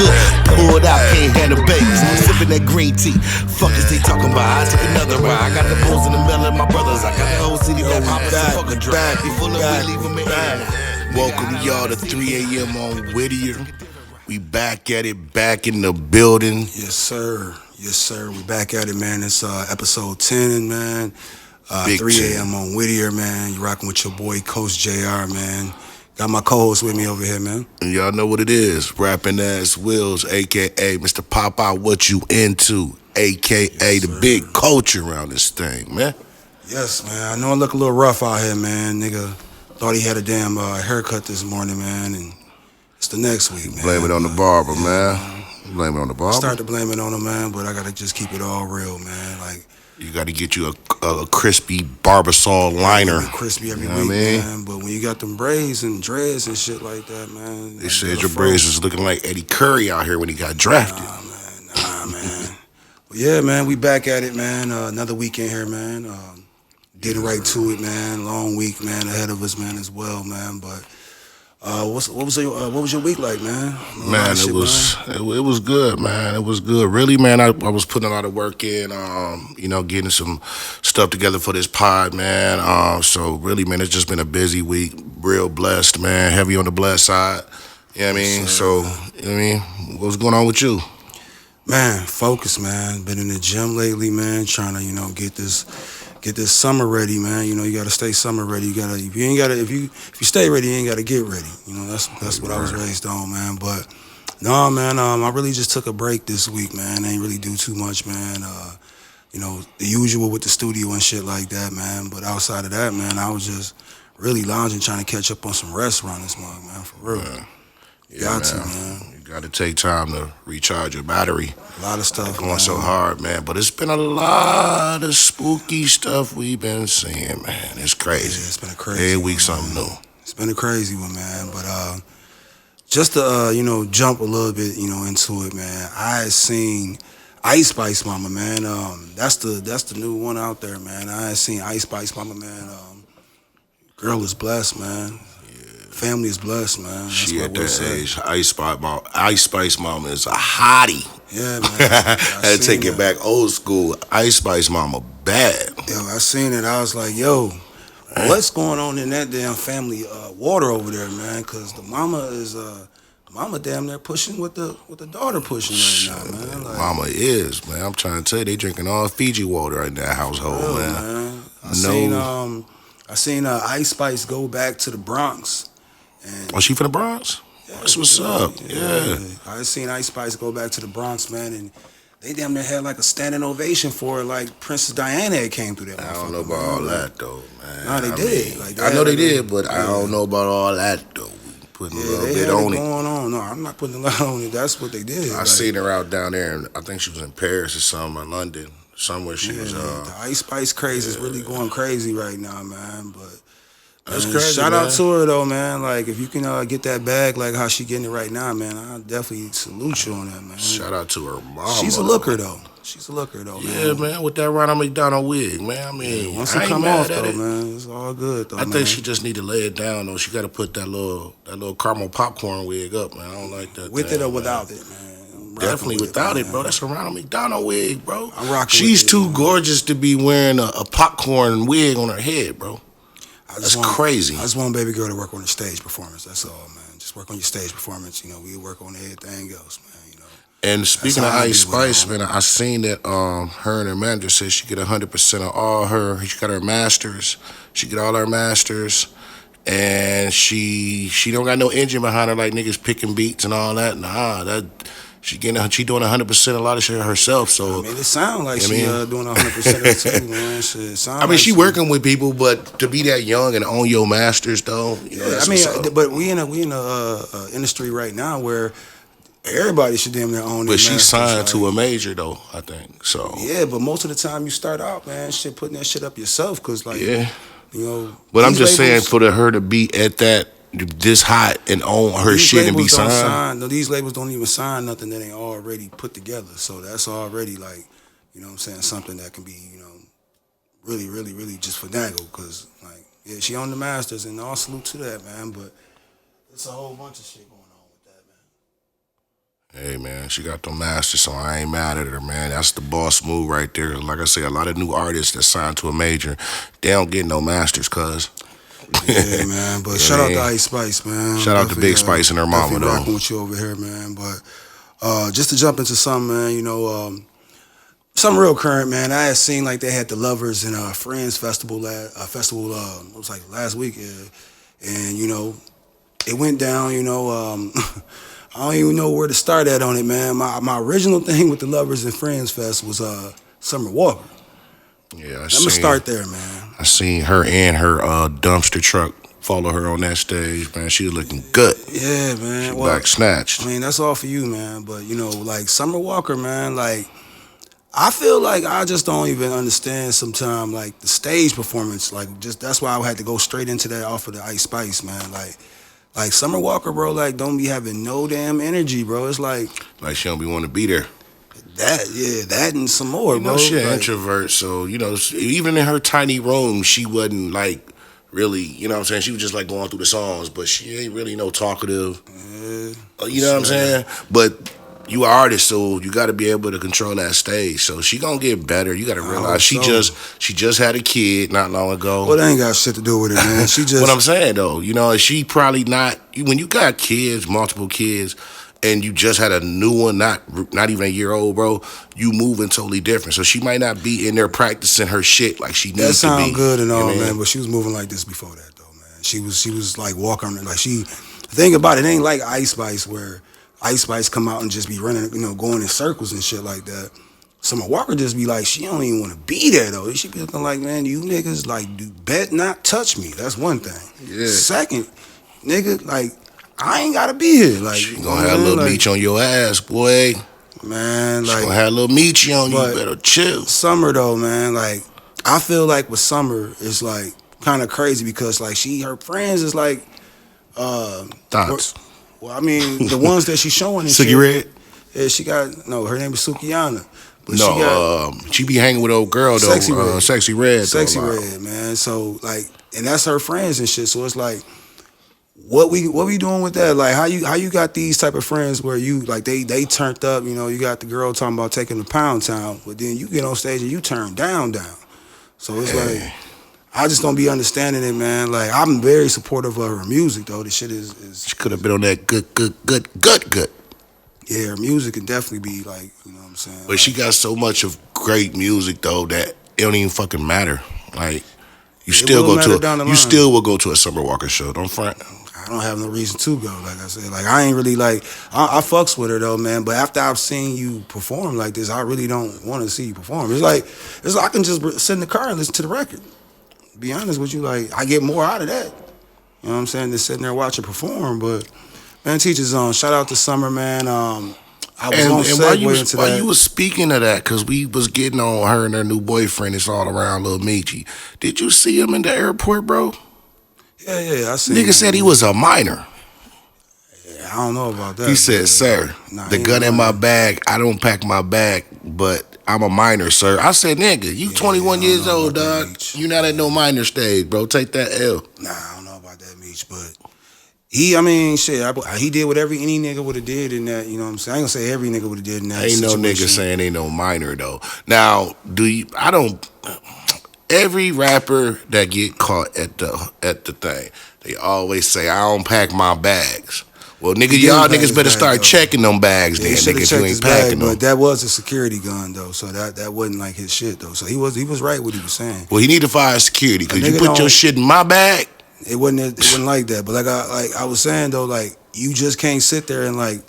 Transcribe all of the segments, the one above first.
good. Pulled out, can't handle babies. Sipping that green tea. Fuckers they talking about. I took another ride. I got the bulls in the middle of my brothers. I got the whole city that poppin' some fucker drag. Be full of weed, leave 'em in. Welcome y'all to 3 a.m. on Whittier. We back at it, back in the building. Yes, sir. Yes, sir. We back at it, man. It's episode 10, man. 3 a.m. on Whittier, man. You rocking with your boy, Coachjaer, man. Got my co-host with me over here, man. And y'all know what it is. Rapping ass willz, a.k.a. Mr. Pop Out What You Into, a.k.a. the big culture around this thing, man. Yes, man. I know I look a little rough out here, man. Nigga thought he had a damn haircut this morning, man. And it's the next week, man. Blame it on the barber, man. Blame it on the barber. Start to blame it on him, man, but I gotta just keep it all real, man. Like, you gotta get you a crispy Barbasol liner. Crispy every you know week, what I mean? Man. But when you got them braids and dreads and shit like that, man. They said your braids was looking like Eddie Curry out here when he got drafted. Nah, man. But yeah, man, we back at it, man. Another weekend here, man. Getting right to it, man. Long week, man, ahead of us, man, as well, man. But what was your week like, man? Man, it was good, man. It was good. Really, man, I was putting a lot of work in, getting some stuff together for this pod, man. So really, man, it's just been a busy week. Real blessed, man. Heavy on the blessed side. You know what I mean? So, you know what I mean? What's going on with you? Man, focus, man. Been in the gym lately, man, trying to, get this summer ready, man. You gotta stay summer ready. If you stay ready, you ain't gotta get ready. That's what I was raised on, man. But no, man, I really just took a break this week, man. I ain't really do too much, man. The usual with the studio and shit like that, man. But outside of that, man, I was just really lounging, trying to catch up on some rest around this month, man, for real. Yeah, man. You gotta take time to recharge your battery. A lot of stuff going so hard, man. But it's been a lot of spooky stuff we've been seeing, man. It's crazy. Yeah, it's been a crazy. Every week something new. It's been a crazy one, man. But just to jump a little bit, into it, man. I had seen Ice Spice Mama, man. That's the new one out there, man. I had seen Ice Spice Mama, man. Girl is blessed, man. Family is blessed, man. That's she at that age. Ice Spice Mama is a hottie. Yeah, man. I had to take it back old school. Ice Spice Mama bad. Yo, I seen it. I was like, yo, what's going on in that damn family water over there, man? Because the mama damn near pushing what the daughter pushing right now, man. Like, mama is, man. I'm trying to tell you, they drinking all Fiji water in that household, man. I seen Ice Spice go back to the Bronx. And she from the Bronx? Yeah, that's what's up. Yeah. I seen Ice Spice go back to the Bronx, man, and they damn near had like a standing ovation for her, like Princess Diana had came through that. I don't know about all that though, man. No, they did. I know they did, but I don't know about all that though. Putting a little bit on it. Going on. No, I'm not putting a lot on it. That's what they did. I seen her out down there, and I think she was in Paris or something, or London, somewhere she was. The Ice Spice craze is really going crazy right now, man. But that's crazy. Shout out to her though, man. Like if you can get that bag like how she getting it right now, man, I definitely salute you on that, man. Shout out to her mom. She's a looker though. Man. Yeah, man, with that Ronald McDonald wig, man. I mean, once it come off though, man, it's all good though. I think she just need to lay it down though. She got to put that little caramel popcorn wig up, man. I don't like that. With it or without it, man. Definitely without it, bro. That's a Ronald McDonald wig, bro. I'm rocking. She's too gorgeous to be wearing a popcorn wig on her head, bro. That's crazy. I just want baby girl to work on her stage performance. That's all, man. Just work on your stage performance. We work on everything else, man. And speaking of Ice Spice, man, I seen that her and her manager said she get 100% of all her. She got her masters. She get all her masters, and she don't got no engine behind her like niggas picking beats and all that. Nah, she doing 100% a lot of shit herself. So it sound like she doing 100% of it too, man. Shit, she working with people, but to be that young and own your masters though, but we in a industry right now where everybody should damn near own it. But she's signed to a major though, I think. So yeah, but most of the time you start out, man, putting that shit up yourself, cause like But I'm just saying for her to be at that this hot and own her shit and be signed. These labels don't even sign nothing that ain't already put together. So that's already like, something that can be, really, really, really just finagle. Cause like, yeah, she owned the masters and all salute to that, man. But it's a whole bunch of shit going on with that, man. Hey man, she got the master, so I ain't mad at her, man. That's the boss move right there. Like I say, a lot of new artists that sign to a major, they don't get no masters, cuz. Yeah, man. But shout out to Ice Spice, man. Shout out to Big Spice and her mama, though. Rocking with you over here, man. But just to jump into something, man, you know, something real current, man. I had seen like they had the Lovers and Friends festival, it was like last week, and you know, it went down, you know. I don't even know where to start at on it, man. My original thing with the Lovers and Friends Fest was Summer Walker. Yeah, I'm gonna start there, man. I seen her and her dumpster truck follow her on that stage, man. She was looking good. Yeah, man. She back snatched. I mean, that's all for you, man. But you know, like Summer Walker, man, like I feel like I just don't even understand sometimes like the stage performance. Like just that's why I had to go straight into that off of the Ice Spice, man. Like Summer Walker, bro, like don't be having no damn energy, bro. It's like she don't be wanting to be there. That and some more, you know, bro. She an like, introvert, so you know, even in her tiny room, she wasn't like really, you know what I'm saying? She was just like going through the songs, but she ain't really no talkative. You know what I'm saying? But you an artist, so you got to be able to control that stage. So she gonna get better. You got to realize she just had a kid not long ago. Well, that ain't got shit to do with it, man. She just. What I'm saying though, you know, she probably not. When you got kids, multiple kids, and you just had a new one, not even a year old, bro, you moving totally different. So she might not be in there practicing her shit like she needs to be. That sound good and all, you know, man, but she was moving like this before that, though, man. She was like walking, like the thing about it ain't like Ice Spice where Ice Spice come out and just be running, you know, going in circles and shit like that. Summer Walker just be like, she don't even want to be there, though. She be looking like, man, you niggas, like, bet not touch me. That's one thing. Yeah. Second, nigga, like, I ain't gotta be here. Like, she gonna have a little meat on your ass, boy. Man, like, she gonna have a little meat on you. You better chill. Summer though, man, like, I feel like with Summer, it's like kind of crazy because like her friends is like, thoughts. Well, I mean, the ones that she's showing. Suki Red. Yeah, she got her name is Sukiana. But she be hanging with old girl though. Sexy Red. Sexy Red, man. So like, and that's her friends and shit. So it's like. What we doing with that? Like how you got these type of friends where you like they turned up, you know, you got the girl talking about taking the Pound Town, but then you get on stage and you turn down. So it's like I just don't be understanding it, man. Like I'm very supportive of her music though. The shit is she could have been on that good. Yeah, her music can definitely be like, you know what I'm saying? But she got so much of great music though that it don't even fucking matter. Like you still will go to a Summer Walker show, don't front. I don't have no reason to go, like I said. Like, I ain't really, like, I fucks with her, though, man. But after I've seen you perform like this, I really don't want to see you perform. It's like I can just sit in the car and listen to the record. Be honest with you, like, I get more out of that. You know what I'm saying? Than sitting there watching perform. But, man, teachers on. Shout out to Summer, man. I was going to segue into that. While you was speaking of that, because we was getting on her and her new boyfriend, it's all around Lil Meechie. Did you see him in the airport, bro? Yeah, I see. Nigga said he was a minor. Yeah, I don't know about that. He said, sir, the gun in my bag, I don't pack my bag, but I'm a minor, sir. I said, nigga, you 21 years old, dog. You not at no minor stage, bro. Take that L. Nah, I don't know about that, Meech, but he did whatever any nigga would have did in that, you know what I'm saying? I ain't gonna say every nigga would have did in that situation. Ain't no nigga saying ain't no minor, though. Now, every rapper that get caught at the thing, they always say, I don't pack my bags. Well, nigga, y'all niggas better start checking them bags then, nigga, if you ain't packing them. But that was a security gun, though, so that wasn't like his shit, though. So he was right what he was saying. Well, he need to fire security, because you put your shit in my bag. It wasn't like that. But like I was saying, though, like, you just can't sit there and like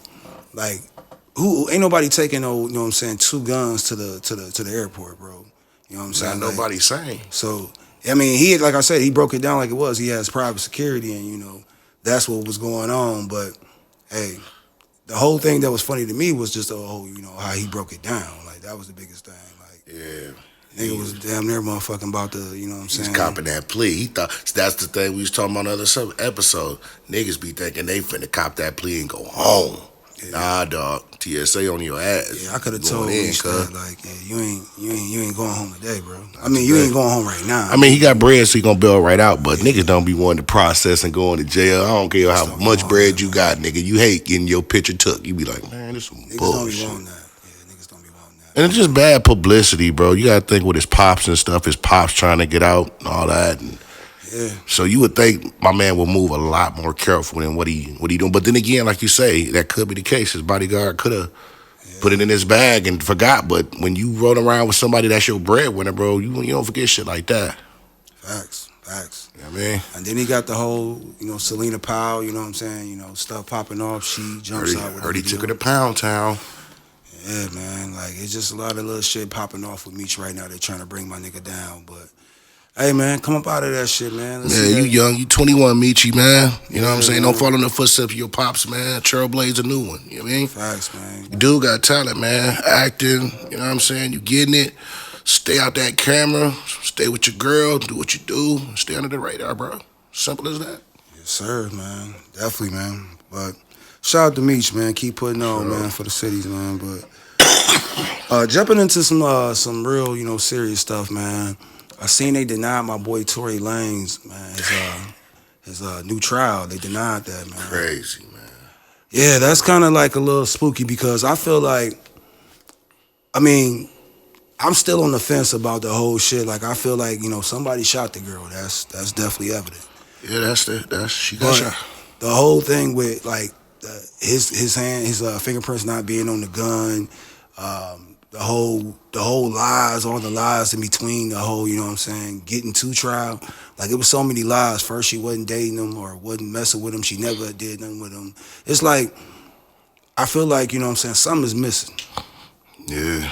who ain't nobody taking no, you know what I'm saying, 2 guns to the airport, bro. You know what I'm saying? Not nobody saying. So, I mean, like I said, he broke it down like it was. He has private security, and, you know, that's what was going on. But, hey, the whole thing that was funny to me was just, you know, how he broke it down. Like, that was the biggest thing. Like, yeah. Nigga was damn near motherfucking about to, you know what I'm saying? He's copping that plea. He thought, that's the thing we was talking about on the other episode. Niggas be thinking they finna cop that plea and go home. Nah, dog. TSA on your ass. Yeah, I could have Going told in, Meech cuz. that, like, yeah, you ain't going home today, bro. I mean, you ain't going home right now. I mean, he got bread, so he gonna bail right out. But niggas don't be wanting to process and going to jail. I don't care how much bread you got, nigga. You hate getting your picture took. You be like, man, this some Niggas bullshit. don't be wanting that. Yeah, niggas don't be wanting that. And it's just bad publicity, bro. You gotta think with his pops and stuff. His pops trying to get out and all that. And Yeah. so you would think my man would move a lot more careful than what he doing. But then again, like you say, that could be the case. His bodyguard could have put it in his bag and forgot. But when you roll around with somebody that's your breadwinner, bro, you don't forget shit like that. Facts. You know what I mean? And then he got the whole, Selena Powell, you know what I'm saying, stuff popping off. She jumps out with Heard he took her to Pound Town. Yeah, man. Like, it's just a lot of little shit popping off with Meech right now. They're trying to bring my nigga down. But, hey, man, come up out of that shit, man. Let's see you that. young. You 21, Meechy, man. You know what I'm saying? Don't follow in the footsteps of your pops, man. Trailblaze a new one. You know what I mean? Facts, man. You do got talent, man. Acting, you know what I'm saying? You getting it. Stay out that camera. Stay with your girl. Do what you do. Stay under the radar, bro. Simple as that. Yes, sir, man. Definitely, man. But shout out to Meech, man. Keep putting on, man, for the cities, man. But jumping into some real, serious stuff, man. I seen they denied my boy Tory Lanez, man, his new trial. They denied that, man. Crazy, man. Yeah, that's kind of like a little spooky because I feel like, I'm still on the fence about the whole shit. Like, I feel like, somebody shot the girl. That's definitely evident. Yeah, she got shot. The whole thing with, like, his fingerprints not being on the gun, the whole lies, all the lies in between the whole, you know what I'm saying, getting to trial. Like, it was so many lies. First, she wasn't dating him or wasn't messing with him. She never did nothing with him. It's like, I feel like, you know what I'm saying, something is missing. Yeah.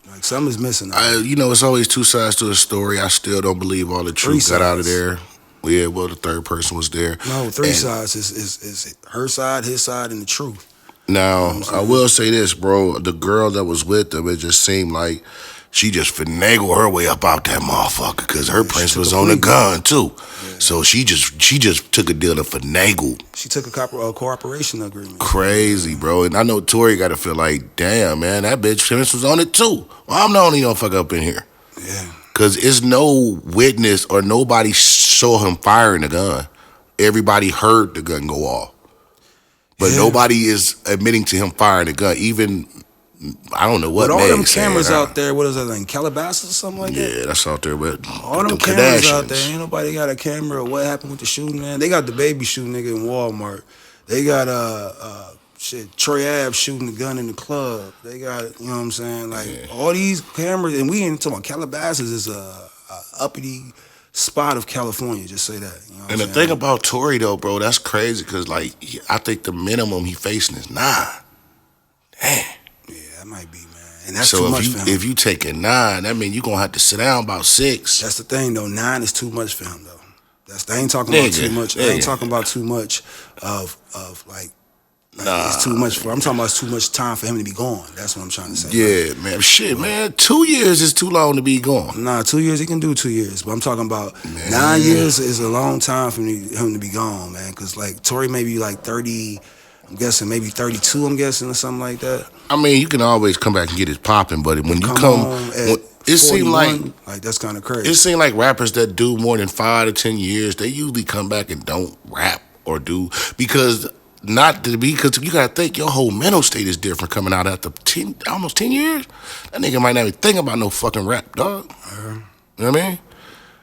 Like, something is missing. It's always two sides to a story. I still don't believe all the truth got out of there. Yeah, well, the third person was there. No, three sides is her side, his side, and the truth. Now, I will say this, bro. The girl that was with them, it just seemed like she just finagled her way up out that motherfucker because her prince was on the gun, too. Yeah. So she just took a deal to finagle. She took a cooperation agreement. Crazy, bro. And I know Tory got to feel like, damn, man, that bitch prince was on it, too. Well, I'm the only fuck up in here. Yeah. Because it's no witness or nobody saw him firing the gun. Everybody heard the gun go off. But nobody is admitting to him firing the gun. Even, I don't know what. But all them cameras out there, what is that, in Calabasas or something like that? Yeah, that's out there. But all them cameras out there, ain't nobody got a camera of what happened with the shooting, man. They got the baby shooting nigga in Walmart. They got Troy Ave shooting the gun in the club. They got, you know what I'm saying, like all these cameras, and we ain't talking about Calabasas is a uppity spot of California, just say that. You know and the thing about Tory though, bro, that's crazy because like I think the minimum he facing is 9. Damn. Yeah, that might be, man. And that's so too much for him. If you take a 9, that means you're gonna have to sit down about 6. That's the thing though. 9 is too much for him though. They ain't talking about too much. They ain't talking about too much of like it's too much for. I'm talking about it's too much time for him to be gone. That's what I'm trying to say. Yeah, right? Man. Shit, man. 2 years is too long to be gone. Nah, 2 years he can do 2 years, but I'm talking about 9 years is a long time for him to be gone, man. Because like Tory may be like 30. I'm guessing maybe 32. I'm guessing or something like that. I mean, you can always come back and get it popping, but when you come it seemed like that's kind of crazy. It seemed like rappers that do more than 5 to 10 years, they usually come back and don't rap or do because you gotta think your whole mental state is different coming out after almost 10 years. That nigga might not even think about no fucking rap, dog. You know what I mean?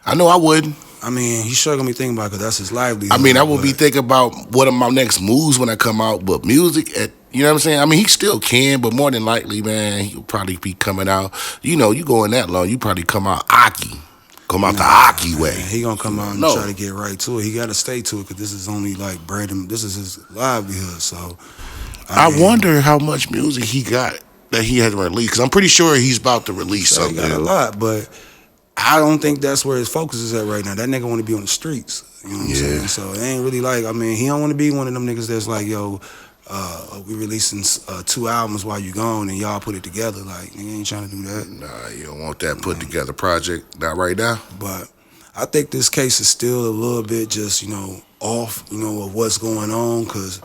I know I wouldn't. I mean, he's sure gonna be thinking about it because that's his livelihood. I mean, I would be thinking about what are my next moves when I come out, but music, you know what I'm saying? I mean, he still can, but more than likely, man, he'll probably be coming out. You know, you going that long, you probably come out Aki. Come out the Aki way. He gonna come out and try to get right to it. He gotta stay to it because this is only like bread and this is his livelihood. So I wonder how much music he got that he hasn't released. Because I'm pretty sure he's about to release something. He got a lot, but I don't think that's where his focus is at right now. That nigga want to be on the streets. You know what I'm saying? So it ain't really like. I mean, he don't want to be one of them niggas that's like, yo, we releasing 2 albums while you gone and y'all put it together. Like, nigga ain't trying to do that. Nah, you don't want that put together project. Not right now. But I think this case is still a little bit just, off, of what's going on. Because,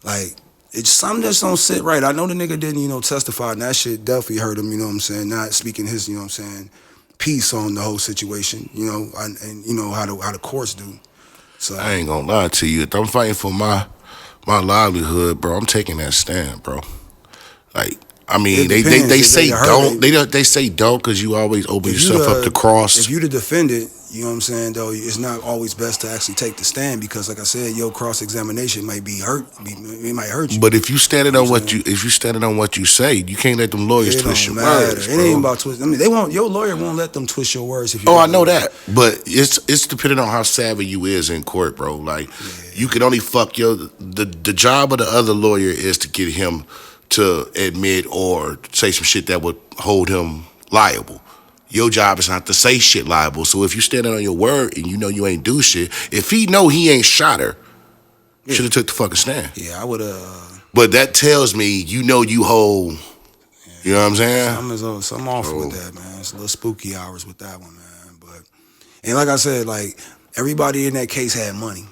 like, Something just don't sit right. I know the nigga didn't, testify, and that shit definitely hurt him, you know what I'm saying? Not speaking his, piece on the whole situation, and how the courts do. So I ain't gonna lie to you. If I'm fighting for my livelihood, bro, I'm taking that stand, bro. Like, I mean, they say don't. They say don't because you always open yourself up to cross. If you the defendant, you know what I'm saying, though, it's not always best to actually take the stand because, like I said, your cross-examination might be hurt. It might hurt you. But if you standing on what you say, you can't let them lawyers twist your words. It ain't about twist. I mean, your lawyer won't let them twist your words. If you I know that, but it's depending on how savvy you is in court, bro. Like, you can only fuck the job of the other lawyer is to get him to admit or say some shit that would hold him liable. Your job is not to say shit liable. So if you standing on your word and you know you ain't do shit, if he know he ain't shot her, should have took the fucking stand. Yeah, I would have. But that tells me you hold. You know what I'm saying? Something off with that, man. It's a little spooky hours with that one, man. And like I said, like everybody in that case had money.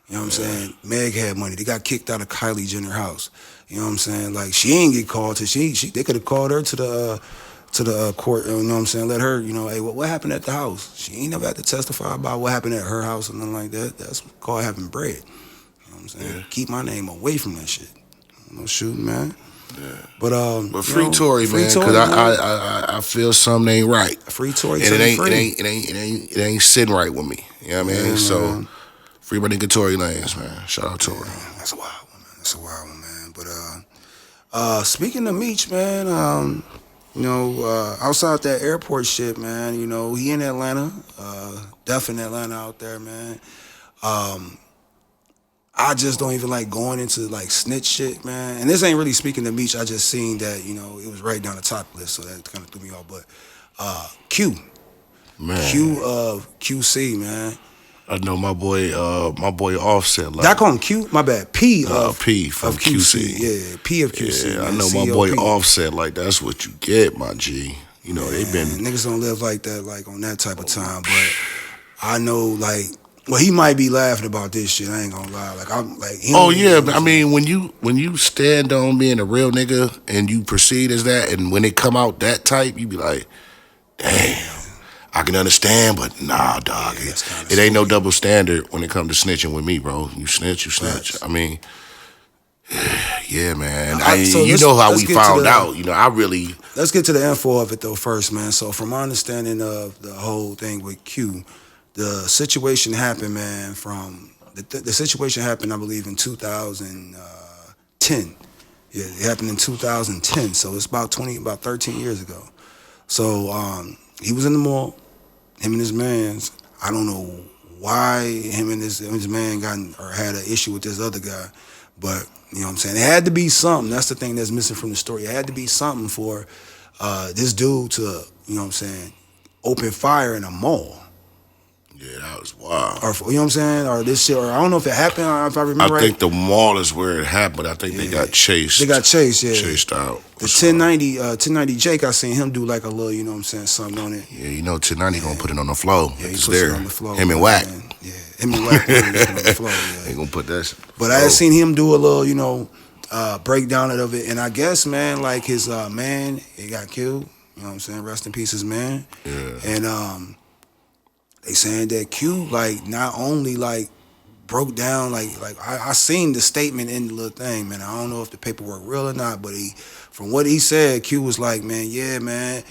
You know what I'm saying? Meg had money. They got kicked out of Kylie Jenner's house. You know what I'm saying? Like she ain't get called to they could have called her to the court, you know what I'm saying? Let her, hey, what happened at the house? She ain't never had to testify about what happened at her house or nothing like that. That's called having bread. You know what I'm saying? Yeah. Keep my name away from that shit. No shooting, man. Yeah. But free Tory, man, because I feel something ain't right. Free Tory, and it ain't sitting right with me. You know what I mean? Yeah, so man. free my nigga Tory Lanez, man. Shout out Tory. Yeah, that's a wild one, man. That's a wild one, man. But speaking of Meech, man, outside that airport shit, man, he in Atlanta, definitely in Atlanta out there, man. I just don't even like going into like snitch shit, man. And this ain't really speaking to Meech. I just seen that, it was right down the top list, so that kind of threw me off. But Q, man, Q of QC, man. I know my boy Offset. Like, Did I call him Q? My bad. P of QC. Yeah, P of QC. Yeah, man. I know my boy Offset. Like, that's what you get, my G. They been niggas don't live like that, like on that type of time. But I know, like, he might be laughing about this shit. I ain't gonna lie. Like, I'm like, but I mean, when you stand on being a real nigga and you proceed as that, and when it come out that type, you be like, damn. I can understand, but nah, dog. It ain't no double standard when it comes to snitching with me, bro. You snitch. Right. I mean, yeah, man. You know how we found out. I really... Let's get to the info of it, though, first, man. So from my understanding of the whole thing with Q, the situation happened, man, the situation happened, I believe, in 2010. Yeah, it happened in 2010, so it's about 13 years ago. So he was in the mall, him and his mans. I don't know why him and his man had an issue with this other guy, but you know what I'm saying? It had to be something. That's the thing that's missing from the story. It had to be something for this dude to, you know what I'm saying, open fire in a mall. Yeah, that was wild. Or, you know what I'm saying? Or this shit, or I don't know if it happened, or if I remember right. I think the mall is where it happened. I think they got chased. They got chased, yeah. Chased out. The 1090 Jake, I seen him do like a little, you know what I'm saying, something on it. Yeah, 1090 gonna put it on the floor. Yeah, he it's puts there. it on the floor. Him and Wack. Yeah, him and Wack put it on the floor, yeah. They gonna put that shit. But I had seen him do a little, breakdown of it. And I guess, man, like his man, he got killed. You know what I'm saying? Rest in peace, his man. Yeah. And they saying that Q, like, not only, like, broke down, like I seen the statement in the little thing, man. I don't know if the paperwork real or not, but from what he said, Q was like, man, yeah, man,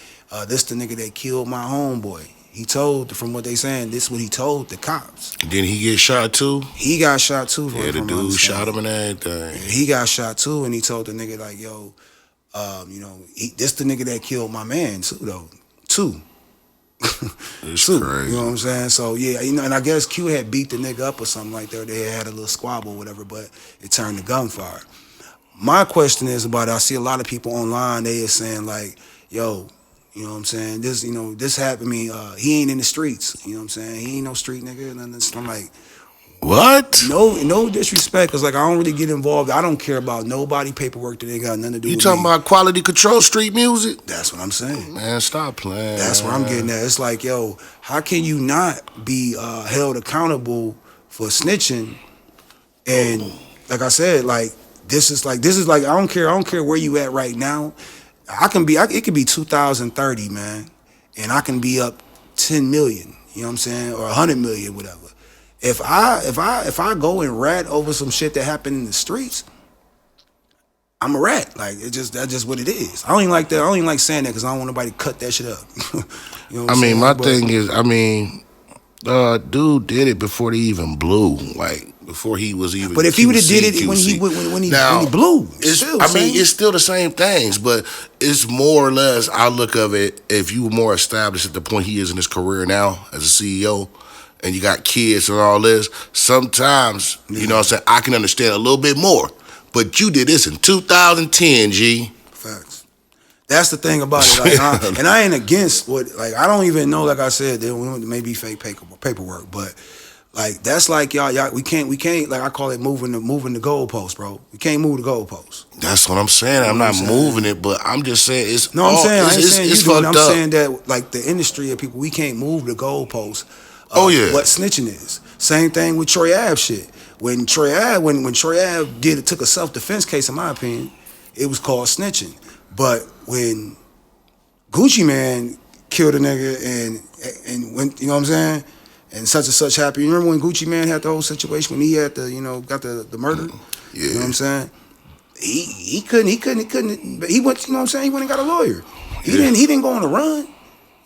this the nigga that killed my homeboy. He told, from what they saying, this what he told the cops. And then he get shot too? He got shot too. Yeah, the dude shot him and everything. Yeah, he got shot too, and he told the nigga like, yo, this the nigga that killed my man too, though. It's crazy. You know what I'm saying? So yeah, and I guess Q had beat the nigga up or something like that. They had a little squabble or whatever, but it turned to gunfire. My question is about it. I see a lot of people online, they are saying like, yo, you know what I'm saying? This, this happened to me. He ain't in the streets. You know what I'm saying? He ain't no street nigga. And I'm like, what? No disrespect, because like I don't really get involved. I don't care about nobody paperwork that ain't got nothing to do with me. You talking about quality control street music? That's what I'm saying. Man, stop playing. That's where I'm getting at. It's like, yo, how can you not be held accountable for snitching? And like I said, like this is like I don't care where you at right now. It could be 2030, man, and I can be up 10 million. You know what I'm saying, or 100 million, whatever. If I go and rat over some shit that happened in the streets, I'm a rat. Like that's just what it is. I don't even like that. I don't even like saying that because I don't want nobody to cut that shit up. You know what I'm saying? My thing is, dude did it before they even blew. Like before he was even. But if he would have did it when he blew, it's still the same things, but it's more or less. I look of it. If you were more established at the point he is in his career now as a CEO, and you got kids and all this, sometimes you know what I'm saying. I can understand a little bit more. But you did this in 2010, G. Facts. That's the thing about it. Like, and I ain't against what. Like I don't even know. Like I said, there may be fake paperwork, but. Like that's like y'all. We can't. Like I call it moving the goalpost, bro. We can't move the goalpost. That's what I'm saying. I'm not moving it, but I'm just saying it's. No, I'm saying I ain't saying you do it. I'm up. saying that like the industry of people, we can't move the goalpost. What snitching is. Same thing with Troy Ave shit. When Troy Ave took a self-defense case, in my opinion, it was called snitching. But when Gucci Man killed a nigga and went, you know what I'm saying? And such happened. You remember when Gucci Man had the whole situation when he had the, got the murder? Yeah. You know what I'm saying? He couldn't, but he went, you know what I'm saying? He went and got a lawyer. He didn't go on the run.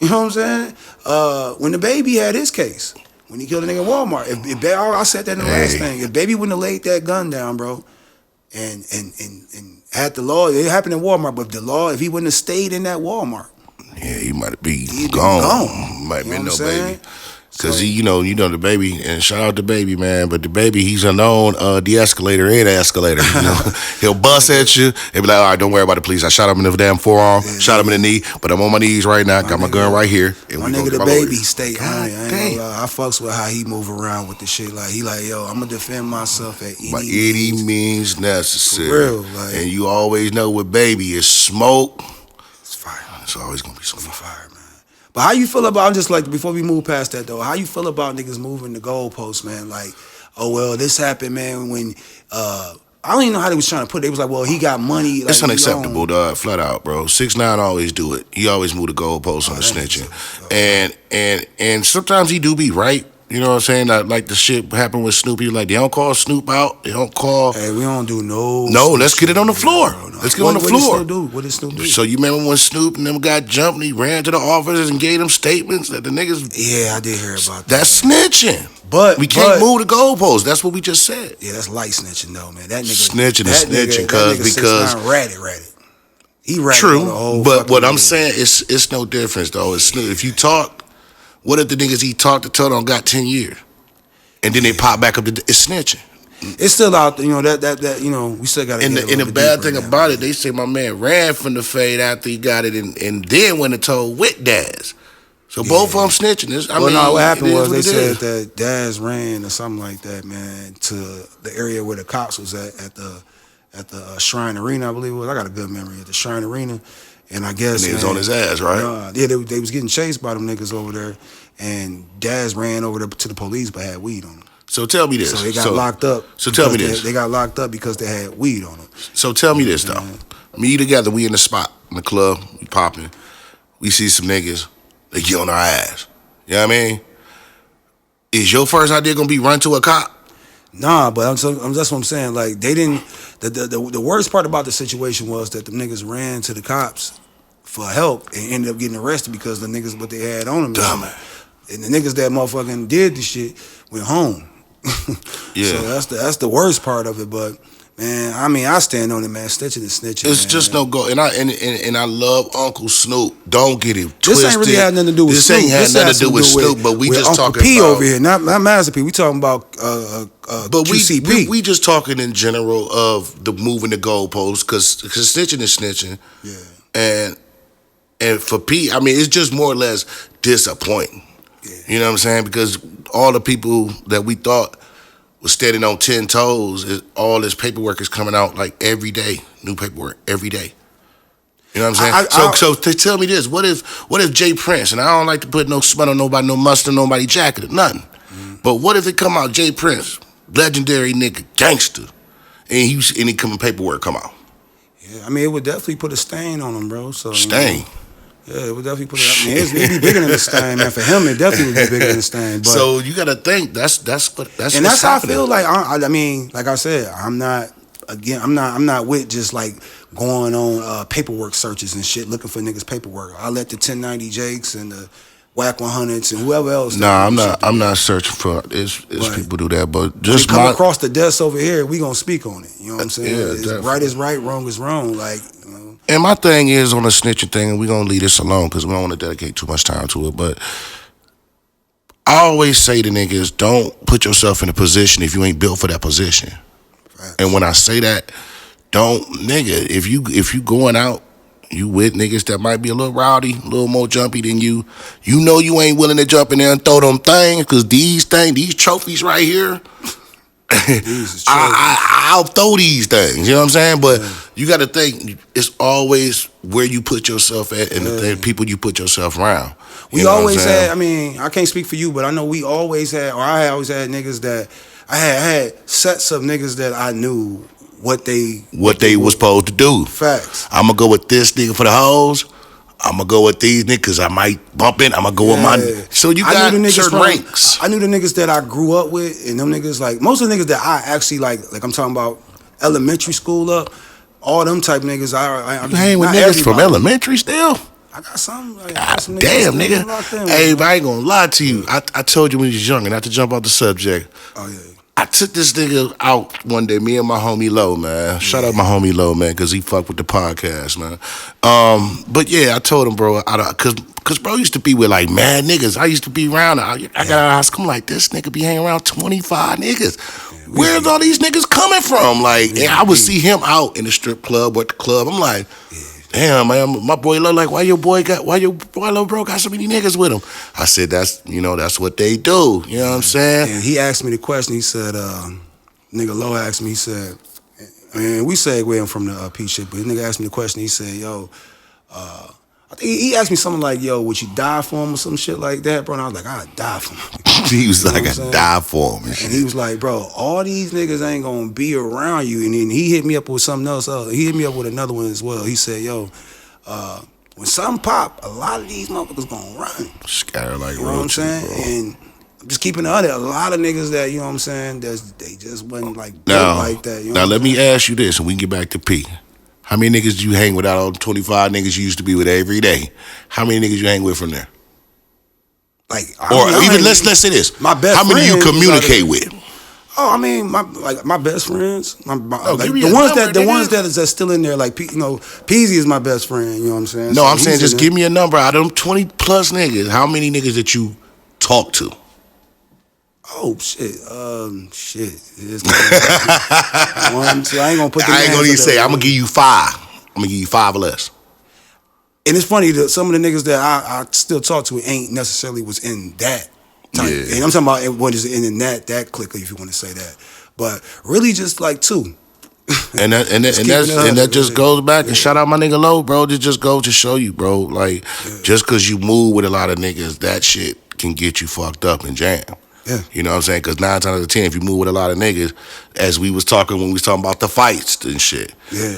You know what I'm saying? When the baby had his case, when he killed a nigga at Walmart, I said that in the last thing. If baby wouldn't have laid that gun down, bro, and had the law, it happened in Walmart, but if he wouldn't have stayed in that Walmart, he might have gone. Might have been no baby. Cause he, the baby, and shout out to baby, man. But the baby, he's a known de-escalator and escalator. He'll bust at you and be like, all right, don't worry about the police. I shot him in the damn forearm, shot him in the knee, but I'm on my knees right now. Got my gun right here. And my nigga, the baby, stay on it. I fucks with how he move around with the shit. Like he like, yo, I'm gonna defend myself at any means necessary. For real, like, and you always know with baby is smoke. It's fire. It's always gonna be smoke. Fire, man. But how you feel about, I'm just like, before we move past that though, how you feel about niggas moving the goalposts, man? Like, oh, well, this happened, man, when, I don't even know how they was trying to put it. They was like, well, he got money. Like, it's unacceptable, dog, flat out, bro. 6ix9ine always do it. He always move the goalposts on the snitching. And sometimes he do be right. You know what I'm saying? Like the shit happened with Snoop. He like, they don't call Snoop out. They don't call. Hey, we don't do no. No, let's get it on the floor. Let's get on the floor. What did Snoop do? So you remember when Snoop and them got jumped and he ran to the officers and gave them statements that the niggas. Yeah, I did hear about that. That's snitching. But we can't move the goalposts. That's what we just said. Yeah, that's light snitching though, man. That nigga snitching is snitching, because ratted. He ratted. True, but what I'm saying is it's no difference though. It's Snoop. If you talk, what if the niggas he talked to tell on got 10 years? And then they pop back up. It's snitching. It's still out there, that we still got to. And the bad thing about it, they say my man ran from the fade after he got it, and then went and told Diaz. So both of them snitching. What happened was they said that Diaz ran or something like that, man, to the area where the cops was at the Shrine Arena, I believe it was. I got a good memory at the Shrine Arena, and I guess he was on his ass, right? They was getting chased by them niggas over there. And Diaz ran over to the police but had weed on him. So tell me this. So they got locked up. So tell me this. They got locked up because they had weed on them. So tell me this, though. Me, you together, we in the spot, in the club, we popping. We see some niggas, they get on our ass. You know what I mean? Is your first idea going to be run to a cop? Nah, but that's what I'm saying. Like, they didn't, the worst part about the situation was that the niggas ran to the cops for help and ended up getting arrested because the niggas, what they had on them. And the niggas that motherfucking did the shit went home. Yeah. So that's the worst part of it. But man, I stand on it, man. Snitching is snitching. It's just no go. And I love Uncle Snoop. Don't get it twisted. This ain't really had nothing to do with Snoop. This ain't had nothing to do with Snoop. But we just Uncle talking P about over here, not Master P. We talking about but QCP. we just talking in general of the moving the goalposts because snitching is snitching. Yeah. And for P, it's just more or less disappointing. Yeah. You know what I'm saying? Because all the people that we thought was standing on 10 toes, all this paperwork is coming out like every day, new paperwork every day. You know what I'm saying? So tell me this: what if Jay Prince, and I don't like to put no smut on nobody, no mustard on nobody jacket or nothing, but what if it come out Jay Prince, legendary nigga, gangster, and he come paperwork come out. Yeah, I mean, it would definitely put a stain on him, bro. So Stain. Yeah, it would definitely put it. I mean, it'd be bigger than the stain, man. For him, it definitely would be bigger than the stain. But, so you got to think that's and that's how I feel. Like I mean, like I said, I'm not with just like going on paperwork searches and shit, looking for niggas' paperwork. I let the 1090 Jakes and the Whack 100s and whoever else. Nah, I'm not searching for it. It's people do that, but just come across the desk over here, we gonna speak on it. You know what I'm saying? Yeah, right is right, wrong is wrong. Like. And my thing is on the snitching thing, and we're going to leave this alone because we don't want to dedicate too much time to it, but I always say to niggas, don't put yourself in a position if you ain't built for that position. Right. And when I say that, nigga, if you going out, you with niggas that might be a little rowdy, a little more jumpy than you know you ain't willing to jump in there and throw them things because these trophies right here, I'll throw these things, you know what I'm saying? But you got to think, it's always where you put yourself at and the people you put yourself around. We always had, I mean, I can't speak for you, but I know we always had, or I always had niggas that, I had sets of niggas that I knew what they was supposed to do. Facts. I'm going to go with this nigga for the hoes. I'm going to go with these niggas. I might bump in. I'm going to go with my... So you got certain ranks. I knew the niggas that I grew up with, and them niggas, like, most of the niggas that I actually, like I'm talking about elementary school up, all them type niggas, you hang with niggas from elementary still? I got some. Like, God damn, nigga. Hey, but I ain't going to lie to you. I told you when you was younger, not to jump off the subject. Oh, yeah. I took this nigga out one day, me and my homie Low, man. Shout out my homie Low, man, because he fucked with the podcast, man. But yeah, I told him, bro, because bro used to be with like mad niggas. I used to be around. I got out of high school, like, this nigga be hanging around 25 niggas. Where's all these niggas coming from? Like, and I would see him out in the strip club or at the club. I'm like, damn, man, my boy Low, like, why your boy Low bro got so many niggas with him? I said, that's what they do. You know what I'm saying? And he asked me the question. He said, nigga Low asked me, he said, and we segued him from the P shit, but the nigga asked me the question. He said, yo, I think he asked me something like, yo, would you die for him or some shit like that, bro? And I was like, I'd die for him. He was like, I'd die for him. And he was like, bro, all these niggas ain't gonna be around you. And then he hit me up with something else. He hit me up with another one as well. He said, yo, when something pop, a lot of these motherfuckers gonna run. Scatter like roaches, you know what I'm saying? Bro. And I'm just keeping it under. A lot of niggas that, you know what I'm saying, they just wasn't like built like that. You know now let me ask you this, and we can get back to P. How many niggas do you hang with out of 25 niggas you used to be with every day? How many niggas you hang with from there? Like, let's say this. My best How many you communicate with? Oh, I mean, my best friends, the ones that's still in there, like, you know, Peasy is my best friend. You know what I'm saying? No, so I'm saying just give me a number out of them 20 plus niggas. How many niggas that you talk to? Oh shit, One, two. I ain't gonna put. I ain't gonna even say. I'm gonna give you 5. I'm gonna give you 5 or less. And it's funny that some of the niggas that I still talk to ain't necessarily was in that type. Yeah. And I'm talking about what is in that clique, if you want to say that. But really, just like 2. And that just goes back and shout out my nigga Low, bro. It just goes to show you, bro. Like just because you move with a lot of niggas, that shit can get you fucked up and jam. Yeah. You know what I'm saying? Because 9 times out of 10, if you move with a lot of niggas, as we was talking when we was talking about the fights and shit,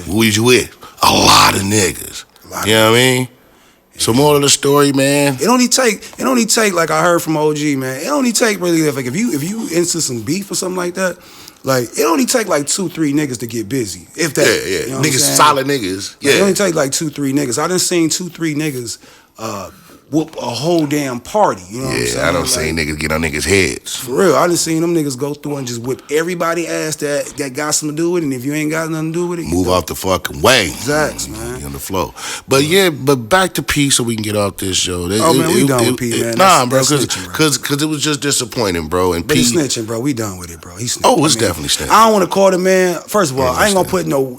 who was you with? A lot of niggas. You know what I mean? Yeah. So more of the story, man. It only take like I heard from OG, man. It only take really like if you into some beef or something like that, like it only take like 2-3 niggas to get busy. If that, yeah. You know niggas solid niggas. Yeah. It only take like 2-3 niggas. I done seen 2-3 niggas whoop a whole damn party. You know what I'm saying? I don't see niggas get on niggas' heads. For real, I done seen them niggas go through and just whip everybody ass that got something to do with it. And if you ain't got nothing to do with it, move off the fucking way. Exactly, man. On the flow. But but back to P so we can get off this show. We done with P, man. Nah, bro, because it was just disappointing, bro. And but P, he's snitching, bro. We done with it, bro. He's snitching. Oh, it's definitely snitching. I don't want to call the man. First of all, I ain't gonna put no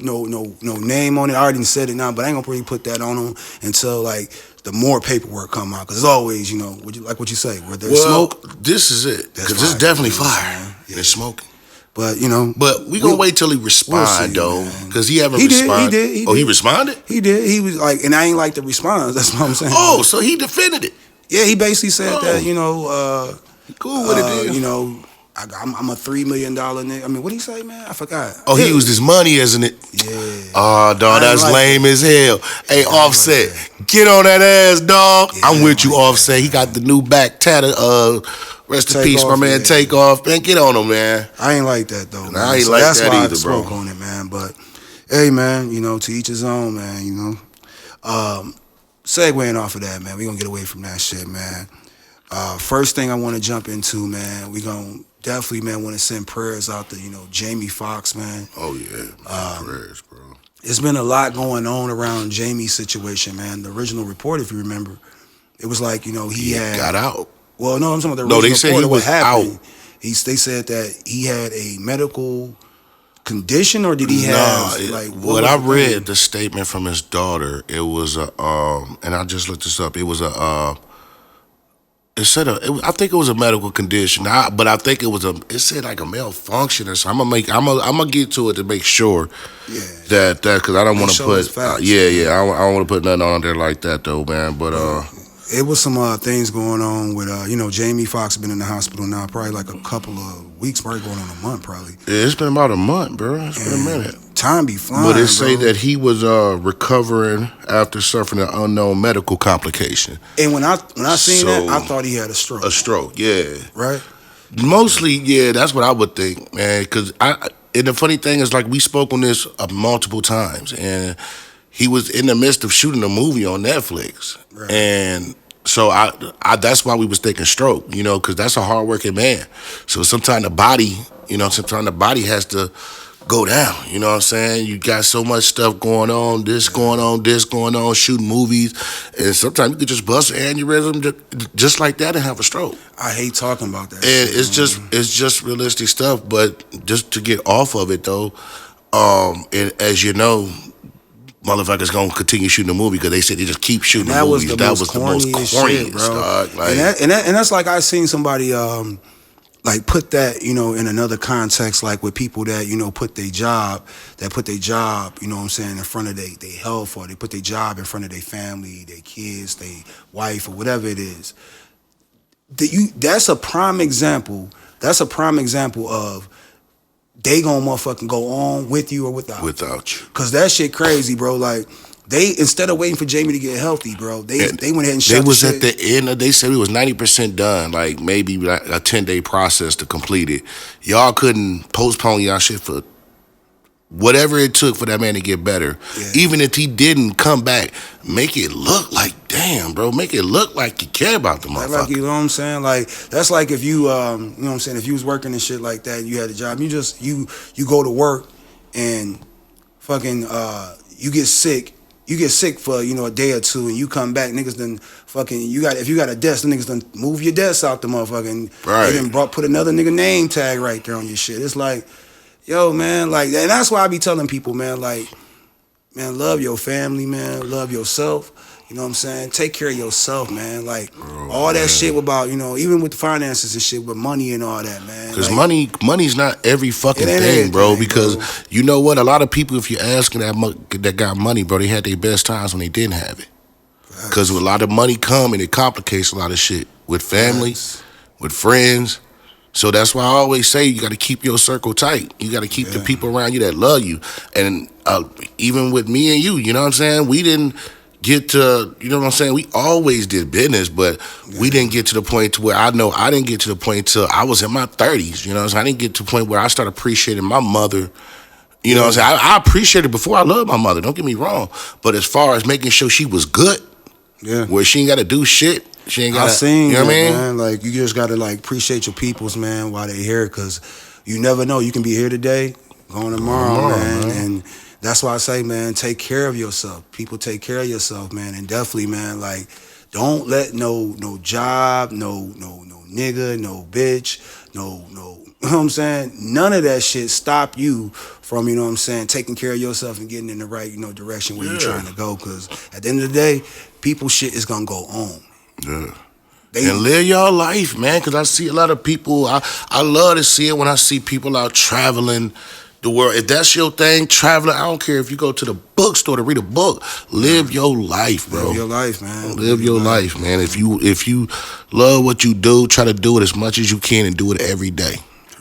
name on it. I already said it now, but I ain't gonna really put that on him until like the more paperwork come out. Because it's always, you know, what you say, where there's smoke. This is it. Because it's definitely fire. It's smoking. But, you know. But we gonna wait till he respond, though. Because he haven't responded. He did. He responded? He did. He was like, and I ain't like the response. That's what I'm saying. Oh, so he defended it. Yeah, he basically said that, you know. Cool with it, you know, I'm a $3 million nigga. I mean, what did he say, man? I forgot. Oh, he used his money as an it. Yeah. Oh, dog, that's like lame as hell. Hey, Offset, like get on that ass, dog. Yeah, I'm with you, like Offset. that, He got the new back tatter. Rest in peace, my man. Take off, man. Get on him, man. I ain't like that though. I ain't like that's that why either, I spoke bro. on it, man. But hey, man, you know, to each his own, man. You know, segueing off of that, man. We gonna get away from that shit, man. First thing I want to jump into, man. We gonna definitely, man, want to send prayers out to Jamie Foxx, man. Oh yeah, prayers, bro. There's been a lot going on around Jamie's situation, man. The original report, if you remember, it was like he had got out. Well, no, I'm talking about the original they said report he of what was happened. out. They said that he had a medical condition, or did he have what I read the statement from his daughter, it was a and I just looked this up. It was a it said I think it was a medical condition, but I think it said like a malfunction or something. I'm gonna get to it to make sure that because I don't want to put I don't want to put nothing on there like that though, man. But it was some things going on with Jamie Foxx been in the hospital now probably like a couple of weeks, probably going on a month probably. Yeah, it's been about a month, bro. It's been a minute. Time be flying. But it say that he was recovering after suffering an unknown medical complication. And when I seen that, I thought he had a stroke. A stroke, yeah. Right? Mostly, yeah, that's what I would think, man. Because and the funny thing is, like, we spoke on this multiple times, and he was in the midst of shooting a movie on Netflix, right. And so I that's why we was thinking stroke, because that's a hardworking man. So sometimes the body, has to go down. You know what I'm saying? You got so much stuff going on, this going on, shooting movies, and sometimes you could just bust an aneurysm just like that and have a stroke. I hate talking about that. And it's just realistic stuff. But just to get off of it though, and as you know, motherfuckers gonna continue shooting the movie because they said they just keep shooting the movies. That was the most corniest shit, bro. Dog. Like, and that's like I seen somebody like put that in another context, like with people that put their job, you know what I'm saying, in front of their health, or they put their job in front of their family, their kids, their wife, or whatever it is. That's a prime example. That's a prime example of they gonna motherfucking go on with you or without you. Cause that shit crazy, bro. Like they, instead of waiting for Jamie to get healthy, bro, they went ahead and shut They was the at the end. They said it was 90% done. Like maybe like a 10-day process to complete it. Y'all couldn't postpone y'all shit for whatever it took for that man to get better. Yeah. Even if he didn't come back, make it look like, damn, bro, make it look like you care about the motherfucker. Like, you know what I'm saying? Like, that's like if you, you know what I'm saying, if you was working and shit like that and you had a job, you go to work and fucking, you get sick. You get sick for, a day or two and you come back, niggas done fucking, if you got a desk, the niggas done move your desk out the motherfucking, right. They done put another nigga name tag right there on your shit. It's like, yo, man, like, and that's why I be telling people, man, like, man, love your family, man, love yourself. You know what I'm saying? Take care of yourself, man. Like, all that shit about, even with the finances and shit, with money and all that, man. Because like, money's not every fucking thing, bro. Because you know what? A lot of people, if you're asking that got money, bro, they had their best times when they didn't have it. Because with a lot of money come and it complicates a lot of shit with family, with friends. So that's why I always say you got to keep your circle tight. You got to keep the people around you that love you. And even with me and you, you know what I'm saying? We didn't get to, you know what I'm saying? We always did business, but we didn't get to the point to where I didn't get to the point till I was in my 30s. You know what I'm saying? I didn't get to the point where I started appreciating my mother. You know what I'm saying? I appreciated it before I loved my mother. Don't get me wrong. But as far as making sure she was good, where she ain't got to do shit, she ain't got to, you know what I mean? Man, like, you just got to, like, appreciate your peoples, man, while they here, because you never know. You can be here today, going tomorrow, man. And that's why I say, man, take care of yourself. People, take care of yourself, man. And definitely, man, like, don't let no job, no nigga, no bitch, no, you know what I'm saying? None of that shit stop you from, you know what I'm saying, taking care of yourself and getting in the right, direction where you're trying to go. Because at the end of the day, people shit is going to go on. Yeah. And live your life, man, because I see a lot of people, I love to see it when I see people out traveling the world. If that's your thing, traveling, I don't care if you go to the bookstore to read a book. Live your life, bro. Live your life, man. Live your life, man. If you love what you do, try to do it as much as you can and do it every day.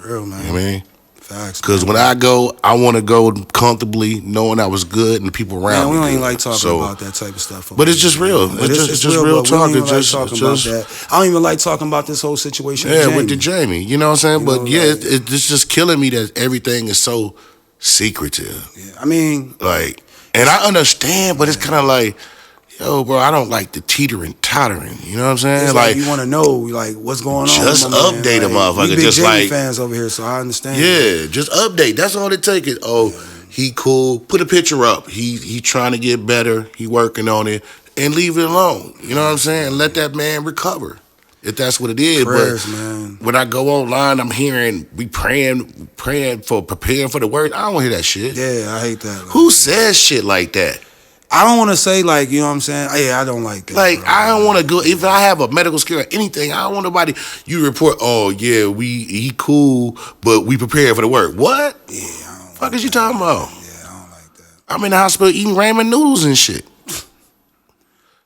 Real, man. You know what I mean? Facts. Because when I go, I want to go comfortably, knowing I was good and the people around Man, we me. don't even good. like talking about that type of stuff. But it's just real. It's just real talk. It's just talking about that. I don't even like talking about this whole situation. With the Jamie. You know what I'm saying? But yeah, it's just killing me that everything is so secretive. Yeah, I mean, like, and I understand, but it's kind of like, yo, bro, I don't like the teetering, tottering. You know what I'm saying? It's like you want to know, like, what's going on. Just update a motherfucker. We big just Jamie like fans over here, so I understand. Yeah, just update. That's all it takes. He cool. Put a picture up. He trying to get better. He working on it, and leave it alone. You know what I'm saying? Let that man recover. If that's what it is. Prayers, but man. When I go online, I'm hearing we praying for preparing for the word. I don't want to hear that shit. Yeah, I hate that. Man. Who says shit like that? I don't want to say, like, you know what I'm saying? Yeah, I don't like that. Like, bro. I don't want to go, if I have a medical scare or anything, I don't want nobody, you report, oh, yeah, he cool, but we prepared for the work. What? Yeah, I don't Fuck is you talking about? Yeah, I don't like that. I'm in the hospital eating ramen noodles and shit.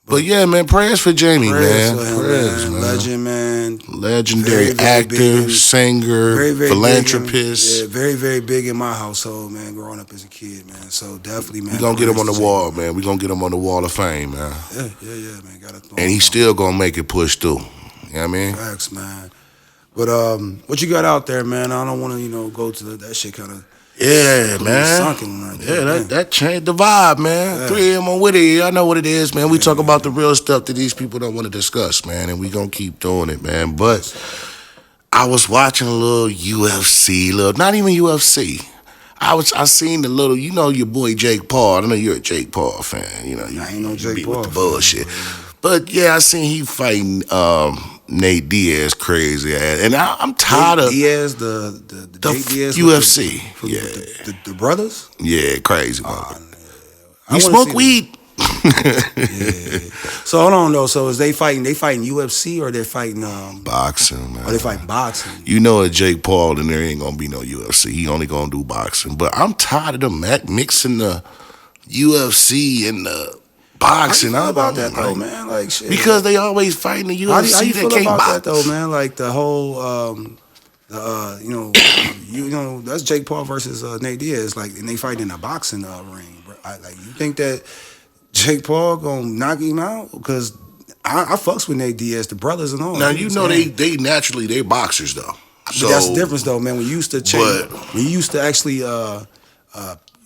But yeah, man, prayers for Jamie, man. Prayers, man. Legend, man. Legendary actor, singer, philanthropist. Very, very big in my household, man, growing up as a kid, man. So definitely, man. We gonna get him on the wall, man. We gonna get him on the wall of fame, man. Yeah, man. And he's still gonna make it push through. You know what I mean? Facts, man. But what you got out there, man? I don't want to, go to that shit kind of. Yeah, man. Sunken right there, man. That changed the vibe, man. Yeah. 3 a.m. on Whittier. I know what it is, man. We talk about the real stuff that these people don't want to discuss, man, and we gonna keep doing it, man. But I was watching a little UFC, not even UFC. I seen the little, your boy Jake Paul. I know you're a Jake Paul fan. I ain't no Jake Paul with the bullshit. But yeah, I seen he fighting Nate Diaz crazy ass, and I'm tired of Diaz, the Nate Diaz UFC. The brothers. Yeah, crazy. You smoke weed. Yeah. So hold on though. So is they fighting UFC or they're fighting boxing, man. Or they fighting boxing? If Jake Paul, then there ain't gonna be no UFC. He only gonna do boxing. But I'm tired of them mixing the UFC and the boxing. How about that though, man? Like shit. Because they always fighting the UFC. How you feel can't about box. that though, man? Like the whole that's Jake Paul versus Nate Diaz, like, and they fight in a boxing ring. Bro. You think that Jake Paul gonna knock him out? Because I fucks with Nate Diaz, the brothers and all. Now they naturally they boxers though. So, but that's the difference though, man. When you used to actually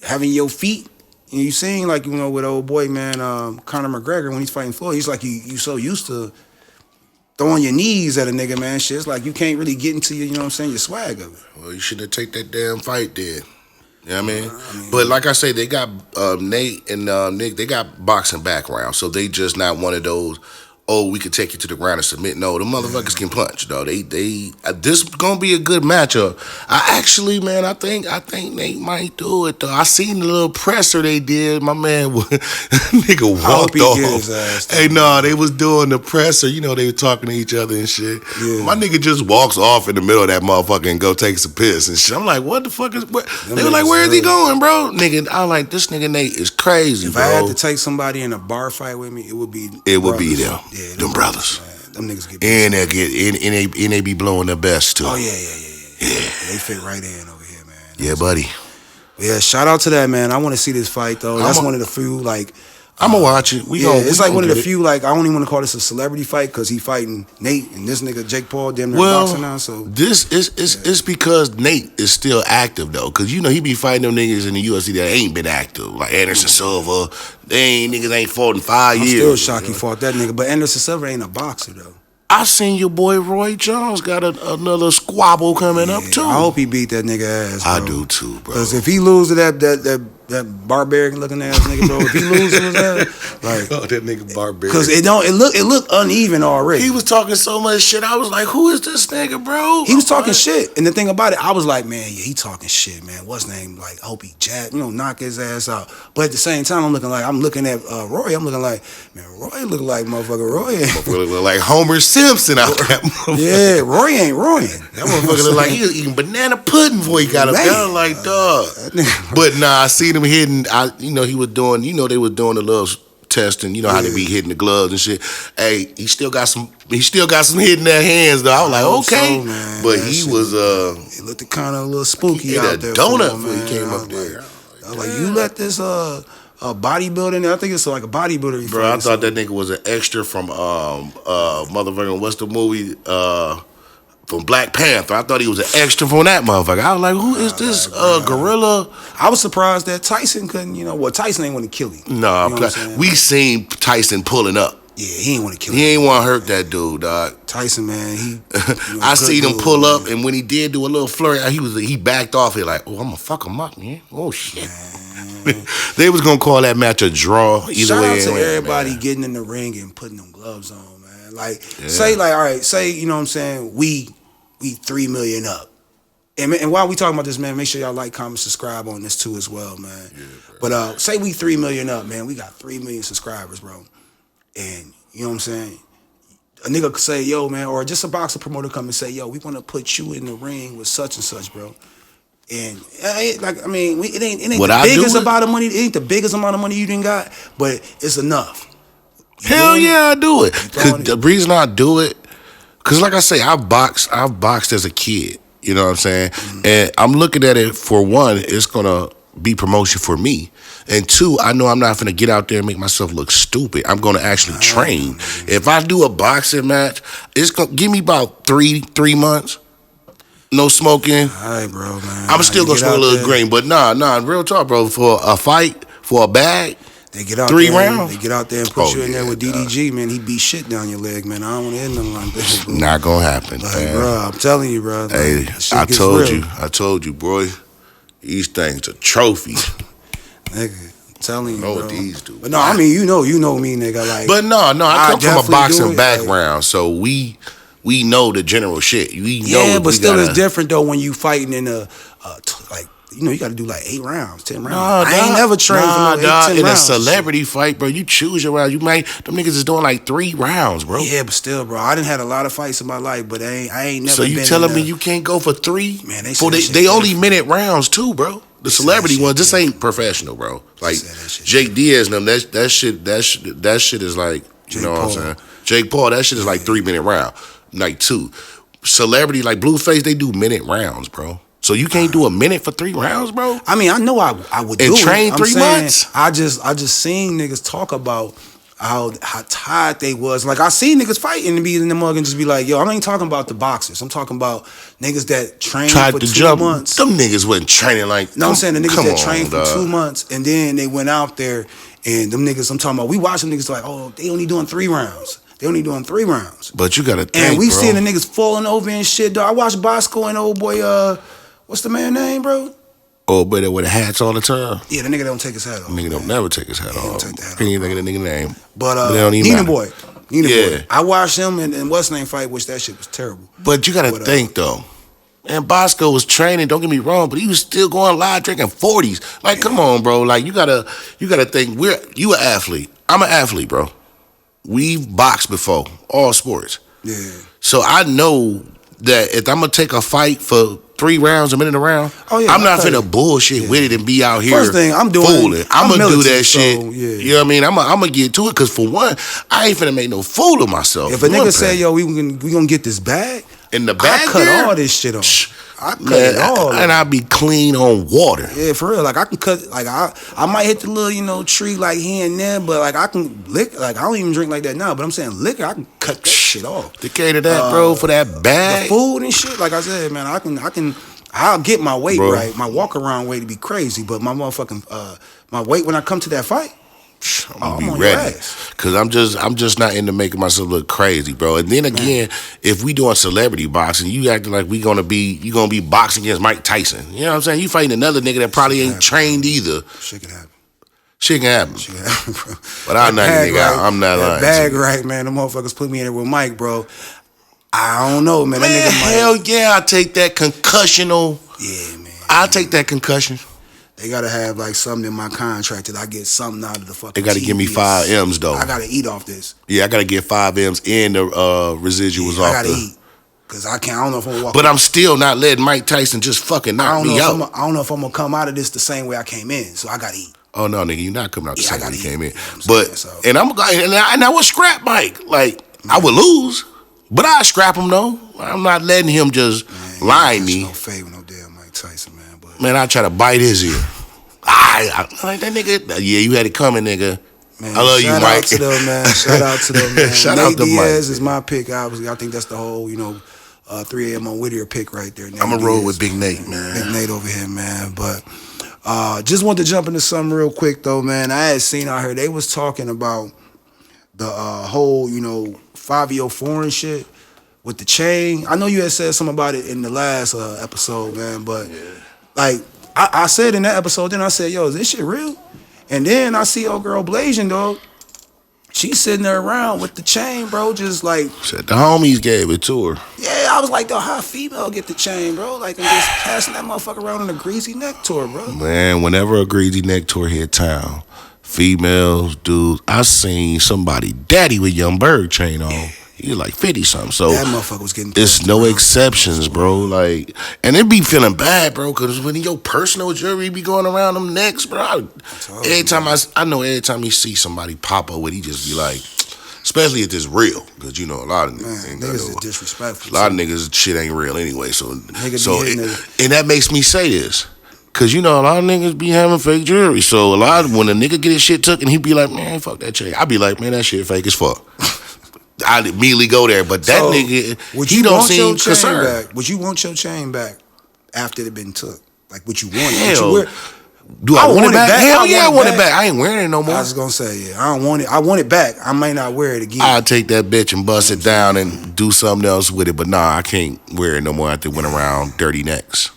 having your feet. And you seen with old boy man Conor McGregor when he's fighting Floyd, he's like you so used to throwing your knees at a nigga, man. Shit, it's like you can't really get into your swag of it. Well, you shouldn't take that damn fight then. You know what I mean? But like I say, they got Nate and Nick, they got boxing background, so they just not one of those, we could take you to the ground and submit. No, the motherfuckers can punch, though. They this gonna be a good matchup. I think Nate might do it though. I seen the little presser they did. My man, nigga walked off. Get his ass Hey, they was doing the presser. They were talking to each other and shit. Yeah. My nigga just walks off in the middle of that motherfucker and go take some piss and shit. I'm like, what the fuck is? They were like, where is he going, bro? Nigga, I'm like, this nigga Nate is crazy, bro. If I had to take somebody in a bar fight with me, it would be them. Yeah, them brothers. Man, them niggas get and they be blowing their best too. Oh yeah. They fit right in over here, man. Yeah, buddy. Yeah, shout out to that, man. I want to see this fight though. That's one of the few I'm gonna watch it. It's like one of the few I don't even want to call this a celebrity fight because he fighting Nate and this nigga Jake Paul damn near boxing now. So this is because Nate is still active though, because he be fighting them niggas in the UFC that ain't been active, like Anderson Silva. Niggas ain't fought in 5 years. I'm still shocked he fought that nigga, but Anderson Silva ain't a boxer though. I seen your boy Roy Jones got another squabble coming up too. I hope he beat that nigga ass, bro. I do too, bro. Because if he lose to that barbarian looking ass nigga, bro, if he loses his ass, that nigga barbarian. Because it look uneven already. He was talking so much shit. I was like, who is this nigga, bro? He was talking shit, and the thing about it, I was like, man, he talking shit, man. What's his name? I hope he knock his ass out. But at the same time, I'm looking at Roy. I'm looking like, man, Roy look like motherfucker Roy. Motherfucker look like Homer Simpson out that motherfucker. Yeah, Roy ain't Roy. That motherfucker look like he was eating banana pudding before he got up there. Like, dog. But nah, I seen him hitting. He was doing. They was doing a little testing. You know how they be hitting the gloves and shit. Hey, he still got some hit in their hands though. I was like, okay, so, man, but he was he looked kind of a little spooky ate out a there. donut for him, before man. he came I up was there. I was like, you let this bodybuilding. I think it's like a bodybuilder. Bro, I thought that nigga was an extra from motherfucking what's the movie from Black Panther. I thought he was an extra from that motherfucker. I was like, who is this gorilla? I was surprised that Tyson couldn't. Tyson ain't want to kill him. No, you know we seen Tyson pulling up. Yeah, he ain't want to kill him. He ain't want to hurt that dude, dog. Tyson, man, he. I seen him pull up, and when he did do a little flurry, he backed off. He like, oh, I'm gonna fuck him up, man. Oh shit. They was gonna call that match a draw. Either way, shout out to everybody man. getting in the ring and putting them gloves on, man. Like, say, like, all right, say, you know what I'm saying, we 3 million up. And while we talking about this, man, make sure y'all like, comment, subscribe on this too as well, man. Yeah, but say we 3 million up, man. We got 3 million subscribers, bro. And you know what I'm saying? A nigga could say, yo, man, or just a boxer promoter come and say, yo, we want to put you in the ring with such and such, bro. And it ain't What the I biggest do amount of money. It ain't the biggest amount of money you done got, but it's enough. Hell yeah, I do it. Cause the reason I do it, cause like I say, I've boxed as a kid. You know what I'm saying? Mm-hmm. And I'm looking at it for one, it's gonna be promotion for me. And two, I know I'm not gonna get out there and make myself look stupid. I'm gonna actually train. If I do a boxing match, it's gonna give me about three months. No smoking. All right, bro, man. I'm still gonna smoke a little green, but nah, real talk, bro. For a fight, for a bag, they get out 3 there, rounds. They get out there and put you in there with DDG, man. He beat shit down your leg, man. I don't want to hear nothing like that. Bro. Not gonna happen, like, man. bro, I'm telling you, bro. Hey, I told you, boy. These things are trophies. Nigga, I'm telling you, know bro. what these do. But no, I mean, you know me, nigga. Like, but no, I come from a boxing background, like, so we know the general shit. We know. Yeah, but still, it's different though when you fighting in a like. You got to do like 8 rounds, 10 rounds. I ain't never trained for no 8, 10 rounds. In a celebrity fight, bro, you choose your rounds. Them niggas is doing like 3 rounds, bro. Yeah, but still, bro, I done had a lot of fights in my life, but I ain't never. So you telling me you can't go for 3? Man, they only minute rounds too, bro. The celebrity ones, this ain't professional, bro. Like Jake Diaz and them, that shit is like, you know what I'm saying? Jake Paul, that shit is like 3-minute round, like 2. Celebrity like Blueface, they do minute rounds, bro. So you can't do a minute for 3 rounds, bro? I mean, I know I would do it. And train 3 months? I just seen niggas talk about how tired they was. Like, I seen niggas fighting and be in the mug and just be like, yo, I ain't talking about the boxers. I'm talking about niggas that trained for 2 months. Them niggas wasn't training like... No, I'm saying the niggas that trained for 2 months and then they went out there and them niggas, I'm talking about, we watch them niggas like, oh, they only doing 3 rounds. They only doing 3 rounds. But you gotta think, and we bro. seeing the niggas falling over and shit, dog. I watched Bosco and old boy, what's the man name, bro? Oh, but that with the hats all the time. Yeah, the nigga don't take his hat off. The nigga don't never take his hat off. Don't take the hat off. Can't even think of the nigga name. But they don't even Nina matter. Boy. Nina Yeah. Boy. I watched him and what's name fight, which that shit was terrible. But you gotta think though. And Bosco was training, don't get me wrong, but he was still going live drinking 40s. Like, come on, bro. Like you gotta think you an athlete. I'm an athlete, bro. We've boxed before, all sports. Yeah. So I know that if I'm gonna take a fight for 3 rounds, a minute a round, I'm not finna bullshit with it and be out here. First thing I'm doing, fooling. I'm gonna do that so, shit. Yeah. You know what I mean? I'm gonna get to it because for one, I ain't finna make no fool of myself. If a nigga say, yo, we gonna get this bag, in the bag, I cut all this shit off. I cut it all, and I be clean on water. Yeah, for real. Like I can cut. Like I might hit the little tree like here and there, but like I can lick. Like I don't even drink like that now. But I'm saying liquor, I can cut that shit off. To cater that, bro, for that bag, the food and shit. Like I said, man, I'll get my weight right, my walk around weight to be crazy, but my motherfucking my weight when I come to that fight, I'm gonna be ready, cause I'm just not into making myself look crazy, bro. And then again, if we doing celebrity boxing, you acting like you gonna be boxing against Mike Tyson. You know what I'm saying? You fighting another nigga that probably ain't trained either. Shit can happen. Shit can happen. Shit can happen, bro. But I'm not nigga. Right, I'm not lying. Bag right, man. The motherfuckers put me in there with Mike, bro. I don't know, man. That nigga Mike. Hell yeah, I take that concussional. Yeah, man. I'll take that concussion. They gotta have like something in my contract that I get something out of the fucking. They gotta give me 5 M's though. I gotta eat off this. Yeah, I gotta get 5 M's and the residuals off. I gotta eat. Cause I can't. I don't know if I'm gonna walk. But I'm still not letting Mike Tyson just fucking knock me out. I don't know if I'm gonna come out of this the same way I came in. So I gotta eat. Oh no, nigga, you not coming out the same way you came in. But and I was scrap Mike. Like I would lose, but I scrap him though. I'm not letting him just lie me. No favor, no damn Mike Tyson, man. But man, I try to bite his ear. I like that nigga. Yeah, you had it coming, nigga. Man, I love you, Mike. Shout out to them, man. Shout out to them, man. Shout out to Diaz Mike. is my pick. Obviously, I think that's the whole 3 a.m. on Whittier pick right there. I'm going to roll with Big Nate, man. Big Nate over here, man. But just wanted to jump into something real quick, though, man. I had seen out here, they was talking about the whole, Fivio foreign shit with the chain. I know you had said something about it in the last episode, man, but, like, I said in that episode, then I said, yo, is this shit real? And then I see old girl Blasian, dog. She's sitting there around with the chain, bro, just like... Said the homies gave it to her. Yeah, I was like, though, how a female get the chain, bro? Like, and just passing that motherfucker around on a greasy neck tour, bro. Man, whenever a greasy neck tour hit town, females, dudes, I seen somebody daddy with Young Bird chain on. Yeah. He was like 50-something. So that motherfucker was getting... It's no exceptions, bro. Like, and it be feeling bad, bro, because when your personal jewelry be going around them necks, bro, every time you see somebody pop up with, he just be like, especially if it's real, because a lot of niggas is disrespectful. A lot of niggas shit ain't real anyway. And that makes me say this. Cause a lot of niggas be having fake jewelry. So when a nigga get his shit took and he be like, man, fuck that chain. I be like, man, that shit fake as fuck. I'd immediately go there, but that nigga, he don't seem concerned. Would you want your chain back after it been took? Like, would you want it? Hell, do I want it back? Hell yeah, I want it back. I ain't wearing it no more. I was gonna say, I don't want it. I want it back. I might not wear it again. I'll take that bitch and bust it down and do something else with it, but nah, I can't wear it no more after it went around dirty necks.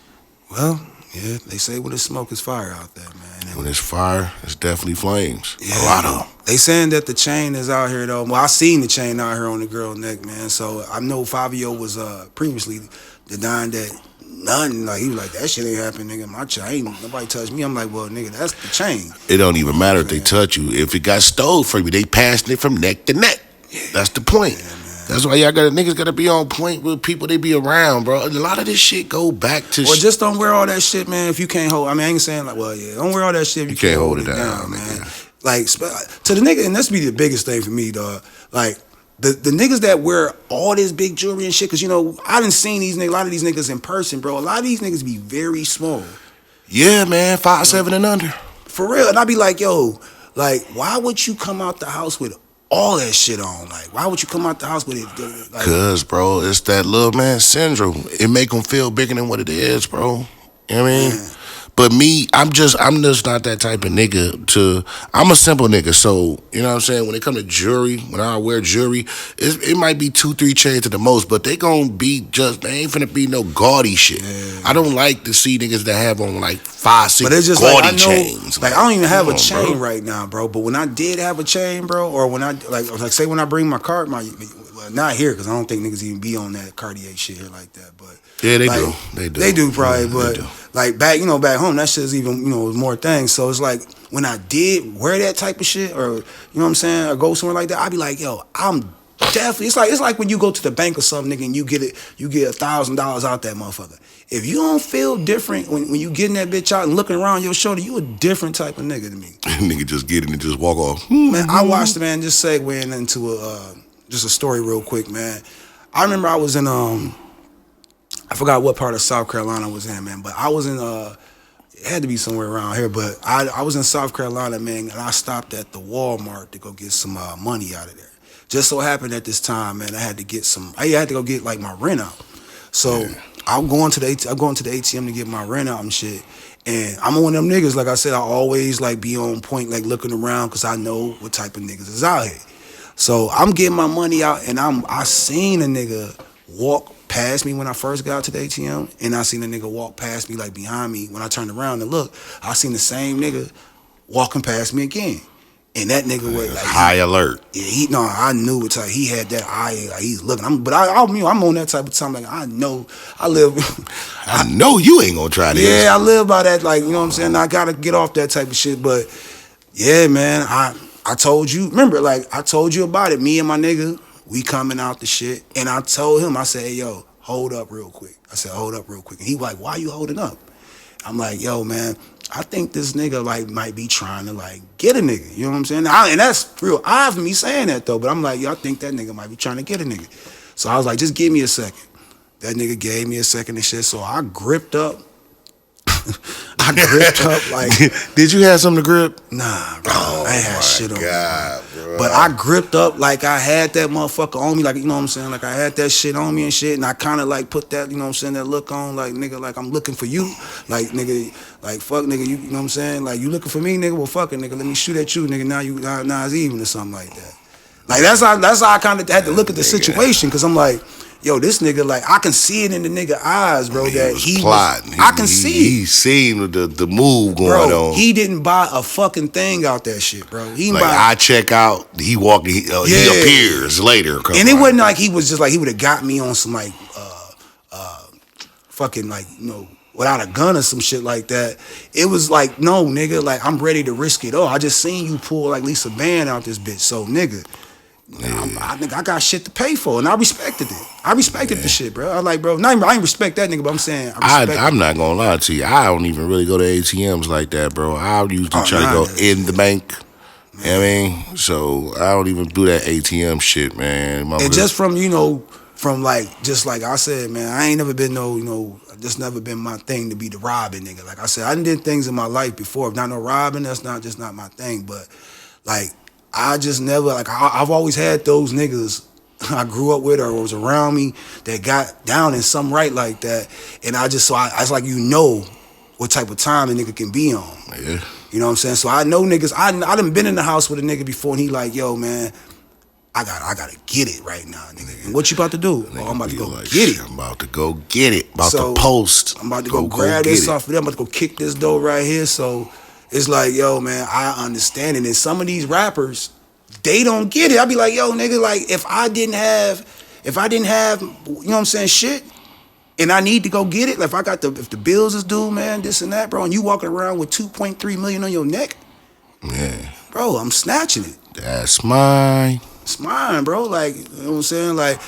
Well, yeah, they say when it's smoke, it's fire out there, man. When it's fire, it's definitely flames. Yeah. A lot of them. They saying that the chain is out here, though. Well, I seen the chain out here on the girl neck, man. So I know Fivio was previously denying that nothing. Like, he was like, that shit ain't happening, nigga. My chain, nobody touched me. I'm like, well, nigga, that's the chain. It don't even matter if they touch you. If it got stole from you, they passing it from neck to neck. Yeah. That's the point. Yeah, that's why niggas gotta be on point with people they be around, bro. A lot of this shit go back to... Or just don't wear all that shit, man, if you can't hold... I mean, I ain't saying like, well, yeah, don't wear all that shit if you can't hold it down, man. Like, to the nigga, and that's be the biggest thing for me, dog. Like, the niggas that wear all this big jewelry and shit, because, I done seen these niggas, a lot of these niggas in person, bro. A lot of these niggas be very small. Yeah, man, 5'7" and under. For real. And I be like, yo, like, why would you come out the house with all that shit on? Like, why would you come out the house with it? Like, cause, bro, it's that little man syndrome. It make them feel bigger than what it is, bro. You know what I mean? Man. But me, I'm just not that type of nigga I'm a simple nigga, so, you know what I'm saying? When it come to jewelry, when I wear jewelry, it might be 2-3 chains at the most, but they gonna be they ain't finna be no gaudy shit. Yeah. I don't like to see niggas that have on like 5-6 gaudy chains. Like, I don't even have a chain right now, bro, but when I did have a chain, bro, or when I, like say when I bring my card, not here, because I don't think niggas even be on that Cartier shit here like that, but... Yeah, they like, do. They do probably, but like back home, that shit's even, more things. So it's like when I did wear that type of shit, or you know what I'm saying, or go somewhere like that, I'd be like, yo, I'm definitely. It's like when you go to the bank or something, nigga, and you get $1,000 out that motherfucker. If you don't feel different when you getting that bitch out and looking around your shoulder, you a different type of nigga to me. Nigga just get it and just walk off. Man, I watched the man just segueing into just a story real quick, man. I remember I was in I forgot what part of South Carolina I was in, man, but I was in, it had to be somewhere around here, but I was in South Carolina, man, and I stopped at the Walmart to go get some money out of there. Just so happened at this time, man, I had to go get like my rent out. So I'm going to the ATM to get my rent out and shit. And I'm one of them niggas, like I said, I always like be on point, like looking around, because I know what type of niggas is out here. So I'm getting my money out, and I seen a nigga walk past me when I first got to the ATM, and I seen a nigga walk past me, like behind me. When I turned around and looked, I seen the same nigga walking past me again. And that nigga was like high alert. Yeah, I knew it. Like, he had that eye, like he's looking. I'm on that type of time. Like, I know I live. I know you ain't gonna try this. Yeah, I live by that. Like, you know what I'm saying. I gotta get off that type of shit. But yeah, man, I told you. Remember, like I told you about it. Me and my nigga, we coming out the shit, and I told him, I said, hey, yo, hold up real quick. I said, hold up real quick. And he like, why you holding up? I'm like, yo, man, I think this nigga like might be trying to like get a nigga. You know what I'm saying? And that's real odd for me saying that though. But I'm like, yo, I think that nigga might be trying to get a nigga. So I was like, just give me a second. That nigga gave me a second and shit. So I gripped up. I gripped up like. Did you have something to grip? Nah, bro. I ain't had shit on God, me. bro. But I gripped up like I had that motherfucker on me, like, you know what I'm saying? Like I had that shit on me and shit, and I kind of like put that, you know what I'm saying, that look on, like, nigga, like I'm looking for you. Like, nigga, like, fuck, nigga, you know what I'm saying? Like, you looking for me, nigga? Well, fuck it, nigga, let me shoot at you, nigga, now it's even or something like that. Like, that's how I kind of had to look at the situation, because I'm like, yo, this nigga, like, I can see it in the nigga eyes, bro, that he was plotting. I can see it. He seen the move going bro, on. he didn't buy a fucking thing out that shit, bro. He like, I check out, he walking, he appears later. And it wasn't like he was just like, he would have got me on some, like, fucking, like, you know, without a gun or some shit like that. It was like, no, nigga, like, I'm ready to risk it all. I just seen you pull, like, Lisa Band out this bitch. So, nigga, I think I got shit to pay for, and I respected it. I respected the shit, bro. I like, bro, I ain't respect that nigga, but I'm saying I'm not gonna lie to you. I don't even really go to ATMs like that, bro. I usually try to go in the bank. You know what I mean? So I don't even do that ATM shit, man. And just from, you know, from like, just like I said, man, I ain't never been no, you know, just never been my thing to be the robbing nigga. Like I said, I did things in my life before. If not no robbing, that's just not my thing. But like, I just never, like, I've always had those niggas I grew up with or was around me that got down in something right like that. And I just, it's like, you know what type of time a nigga can be on. Yeah. You know what I'm saying? So I know niggas, I done been in the house with a nigga before and he like, yo, man, I gotta get it right now, nigga. And what you about to do? Oh, I'm about to go like, get it. I'm about to go get it. About to post. I'm about to go grab this off of them. I'm about to go kick this door right here. So it's like, yo, man, I understand it. And some of these rappers, they don't get it. I be like, yo, nigga, like, if I didn't have, you know what I'm saying, shit, and I need to go get it, like, if the bills is due, man, this and that, bro, and you walking around with 2.3 million on your neck, yeah, bro, I'm snatching it. That's mine. It's mine, bro. Like, you know what I'm saying? Like,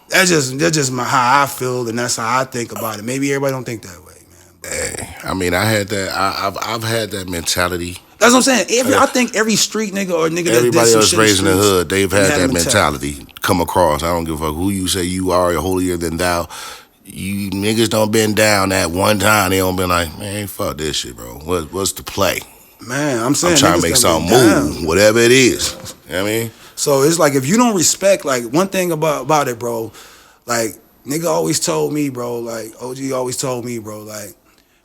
that's just how I feel, and that's how I think about it. Maybe everybody don't think that way, man. Hey, I mean, I had that. I've had that mentality. That's what I'm saying. I think every street nigga or nigga that everybody did some else shit raised in the hood, they've had that mentality. mentality come across. I don't give a fuck who you say you are, holier than thou. You niggas don't been down that one time. They don't been like, man, fuck this shit, bro. What's the play? Man, I'm saying, I'm trying to make something move, whatever it is. You know what I mean? So it's like, if you don't respect, like, one thing about it, bro, like, nigga always told me, bro, like, OG always told me, bro, like,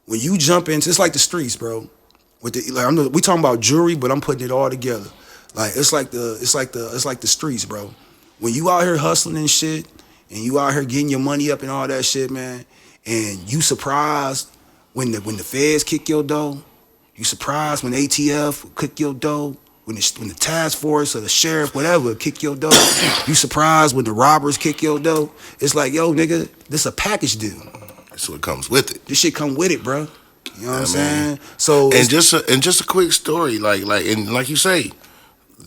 when you jump into, it's like the streets, bro. With the, like, we talking about jewelry, but I'm putting it all together. Like, it's like the streets, bro. When you out here hustling and shit, and you out here getting your money up and all that shit, man, and you surprised when the feds kick your dough, you surprised when ATF kick your dough, when the task force or the sheriff, whatever, kick your dough, you surprised when the robbers kick your dough. It's like, yo, nigga, this a package deal. That's what comes with it. This shit come with it, bro. You know what I'm saying? So and just a quick story, like you say,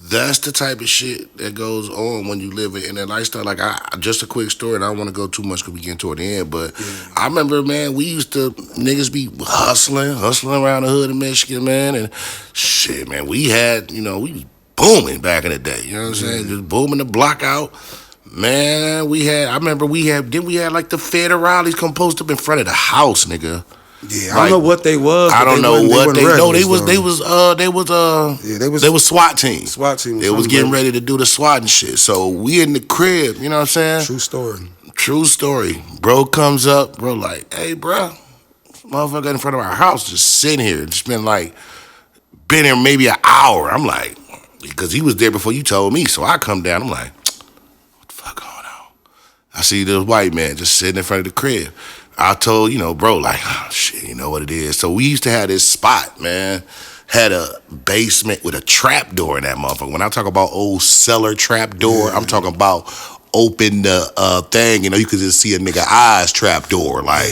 that's the type of shit that goes on when you live in that lifestyle. Like, just a quick story, and I don't want to go too much because we get toward the end, but I remember, man, we used to, niggas be hustling around the hood in Michigan, man, and shit, man, we had, you know, we was booming back in the day, you know what I'm saying? Just booming the block out. Man, I remember we had like the federales come post up in front of the house, nigga. Yeah, I don't know what they was. I don't know what they. No, they was SWAT team. SWAT team. They was getting ready to do the SWAT and shit. So we in the crib, you know what I'm saying? True story. True story. Bro comes up, bro, like, hey, bro, motherfucker in front of our house just sitting here. Just been here maybe an hour. I'm like, because he was there before you told me. So I come down. I'm like, what the fuck going on? I see this white man just sitting in front of the crib. I told, bro, like, oh, shit, you know what it is. So we used to have this spot, man. Had a basement with a trap door in that motherfucker. When I talk about old cellar trap door, I'm talking about open the thing, you could just see a nigga eyes trap door. Like,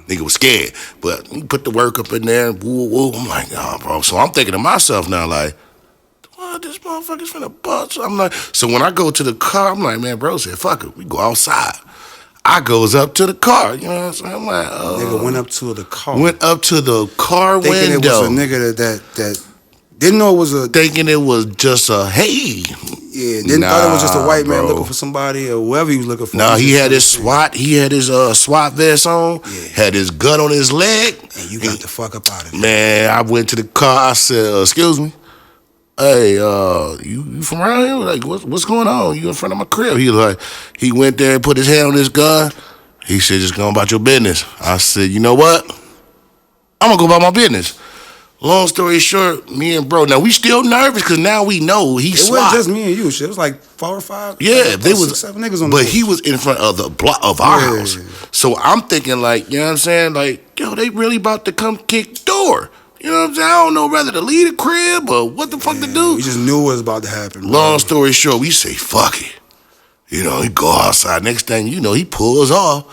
nigga was scared. But you put the work up in there, woo, woo. I'm like, oh, bro. So I'm thinking to myself now, like, what, this motherfucker's finna bust? I'm like, so when I go to the car, I'm like, man, bro said, fuck it, we go outside. I goes up to the car. You know what I'm saying? I'm like, Nigga went up to the car. Went up to the car thinking window. It was a nigga that didn't know it was a. Thinking it was just a hey. Yeah, thought it was just a white man looking for somebody or whoever he was looking for. No, he had his SWAT. He had his SWAT vest on. Yeah. Had his gun on his leg. And you got the fuck up out of there. Man, I went to the car. I said, "Excuse me, hey, you from around here? Like, what's going on? You in front of my crib?" He went there and put his hand on his gun. He said, "Just go about your business." I said, "You know what? I'm gonna go about my business." Long story short, me and bro, now we still nervous because now we know he's SWAT. It wasn't just me and you. Shit, it was like 4 or 5. Yeah, they was 6, 7 niggas on. But he was in front of the block of our house. So I'm thinking like, you know what I'm saying? Like, yo, they really about to come kick the door. You know what I'm saying? I don't know whether to leave the crib or what the fuck to do. We just knew what was about to happen. Bro. Long story short, we say fuck it. You know, he go outside. Next thing you know, he pulls off.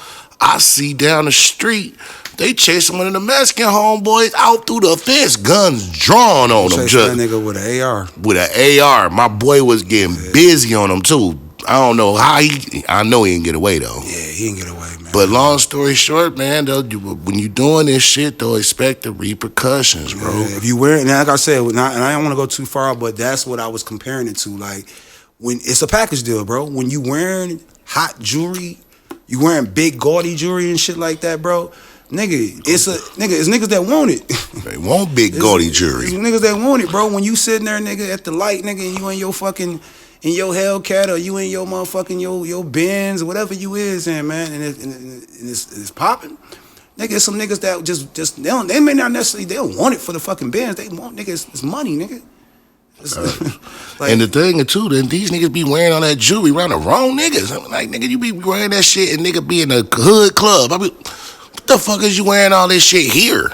I see down the street. They chasing one of the Mexican homeboys out through the fence, guns drawn on him. Chasing that nigga with an AR. With an AR. My boy was getting busy on him too. I don't know how I know he didn't get away though. Yeah, he didn't get away, man. But long story short, man, though, when you doing this shit, though, expect the repercussions, bro. Yeah, if you wear it, like I said, and I don't want to go too far, but that's what I was comparing it to. Like, when it's a package deal, bro. When you wearing hot jewelry, you wearing big gaudy jewelry and shit like that, bro. Nigga, it's niggas that want it. They want big gaudy jewelry. It's niggas that want it, bro. When you sitting there, nigga, at the light, nigga, and you in your fucking in your Hellcat or you in your motherfucking your Benz or whatever you is in, man, and it's popping. Nigga, it's some niggas that just they may not necessarily they don't want it for the fucking Benz. They want niggas it's money, nigga. Like, and the thing too, then these niggas be wearing all that jewelry around the wrong niggas. I'm like, nigga, you be wearing that shit and nigga be in a hood club. I be, what the fuck is you wearing all this shit here?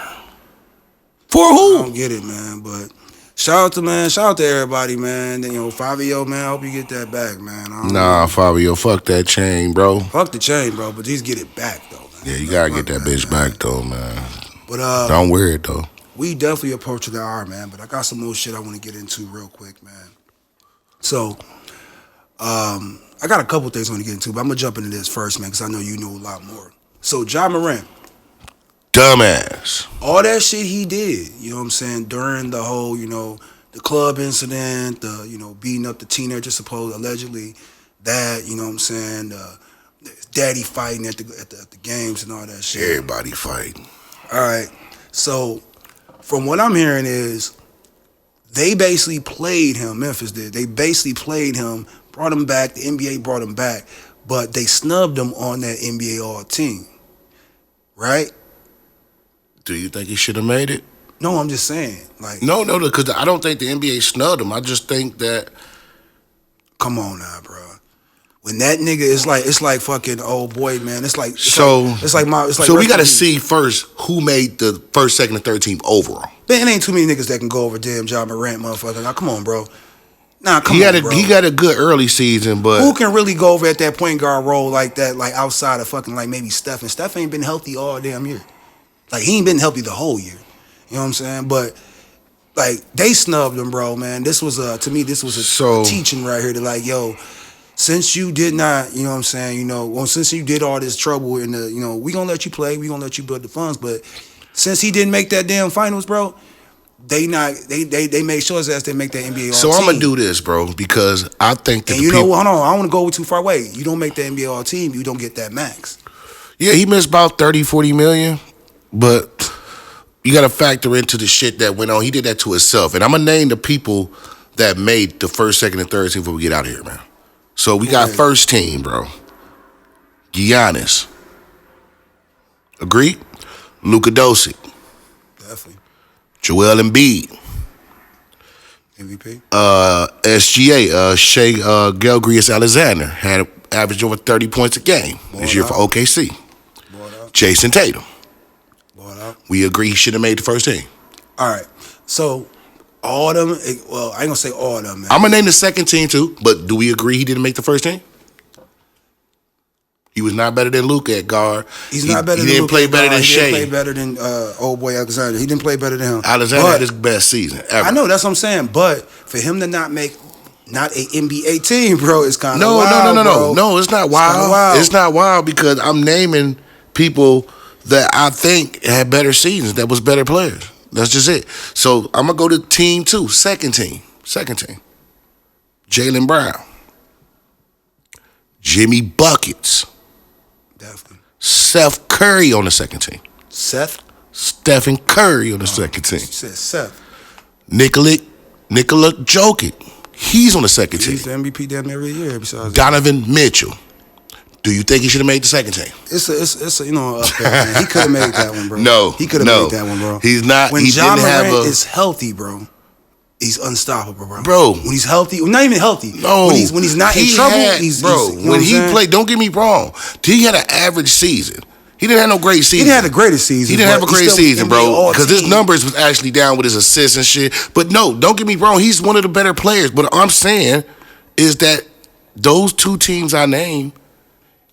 For who? I don't get it, man. But shout out to everybody, man. You know, Fivio, man. I hope you get that back, man. Nah, Fivio, fuck that chain, bro. Fuck the chain, bro. But just get it back, though. Man. Yeah, you gotta get that bitch back, though, man. But don't wear it though. We definitely approaching the hour, man. But I got some more shit I want to get into real quick, man. So, I got a couple things I want to get into, but I'm gonna jump into this first, man, because I know you know a lot more. So, Ja Morant. Dumbass. All that shit he did, you know what I'm saying, during the whole, you know, the club incident, the, you know, beating up the teenager, allegedly, that, you know what I'm saying, daddy fighting at the games and all that shit. Everybody fighting. All right. So, from what I'm hearing is, they basically played him, Memphis did. They basically played him, brought him back, the NBA brought him back, but they snubbed him on that NBA All team. Right? Do you think he should have made it? No, I'm just saying. Like, no, because I don't think the NBA snubbed him. I just think that. Come on now, bro. When that nigga is like, it's like fucking old boy, man. It's like so we got to see first who made the first, second, and third team overall. Man, it ain't too many niggas that can go over damn Ja Morant, motherfucker. Now, come on, bro. Nah, come on, bro. He got a good early season, but who can really go over at that point guard role like that, like outside of fucking like maybe Steph? And Steph ain't been healthy all damn year. Like, he ain't been healthy the whole year. You know what I'm saying? But, like, they snubbed him, bro, man. This was, to me, this was a teaching right here to, like, yo, since you did not, you know what I'm saying, you know, well, since you did all this trouble in the, you know, we gonna let you play, we gonna let you build the funds, but since he didn't make that damn finals, bro, they made sure his ass didn't make that NBA All-Team. So I'm gonna do this, bro, because I think that and you know, hold on, I don't want to go too far away. You don't make the NBA All-Team, you don't get that max. Yeah, he missed about 30, 40 million. But you got to factor into the shit that went on. He did that to himself. And I'm going to name the people that made the first, second, and third team before we get out of here, man. So we got first team, bro. Giannis. Agreed? Luka Doncic. Definitely. Joel Embiid. MVP. SGA. Shea Gilgeous-Alexander had averaged over 30 points a game this year for OKC. Jason Tatum. We agree he should have made the first team. All right. So, all them, well, I ain't going to say all of them, man. I'm going to name the second team, too, but do we agree he didn't make the first team? He was not better than Luka at guard. He's not better than Luka. He didn't play better than Shea. He didn't play better than old boy Alexander. He didn't play better than him. Alexander had his best season ever. I know, that's what I'm saying. But for him to not make not a NBA team, bro. It's kind of No, wild, no. It's not wild. It's not wild because I'm naming people that I think had better seasons, that was better players. That's just it. So I'm gonna go to team 2, second team. Jaylen Brown, Jimmy Buckets, definitely. Seth Curry on the second team. Stephen Curry on the second team. You said Seth. Nikola Jokic, he's on the second team. He's the MVP damn every year. Besides Donovan Mitchell. Do you think he should have made the second team? It's a you know, up there, man. He could have made that one, bro. No, he could have made that one, bro. He's not. When he Ja didn't have Morant a. is healthy, bro, he's unstoppable, bro. Bro, when he's healthy, not even healthy. No, when he's not in trouble, he's bro. you know when he played, don't get me wrong, he had an average season. He didn't have no great season. He didn't have the greatest season. He didn't have a great season, bro, because his numbers was actually down with his assists and shit. But no, don't get me wrong, he's one of the better players. But what I'm saying is that those 2 teams I named,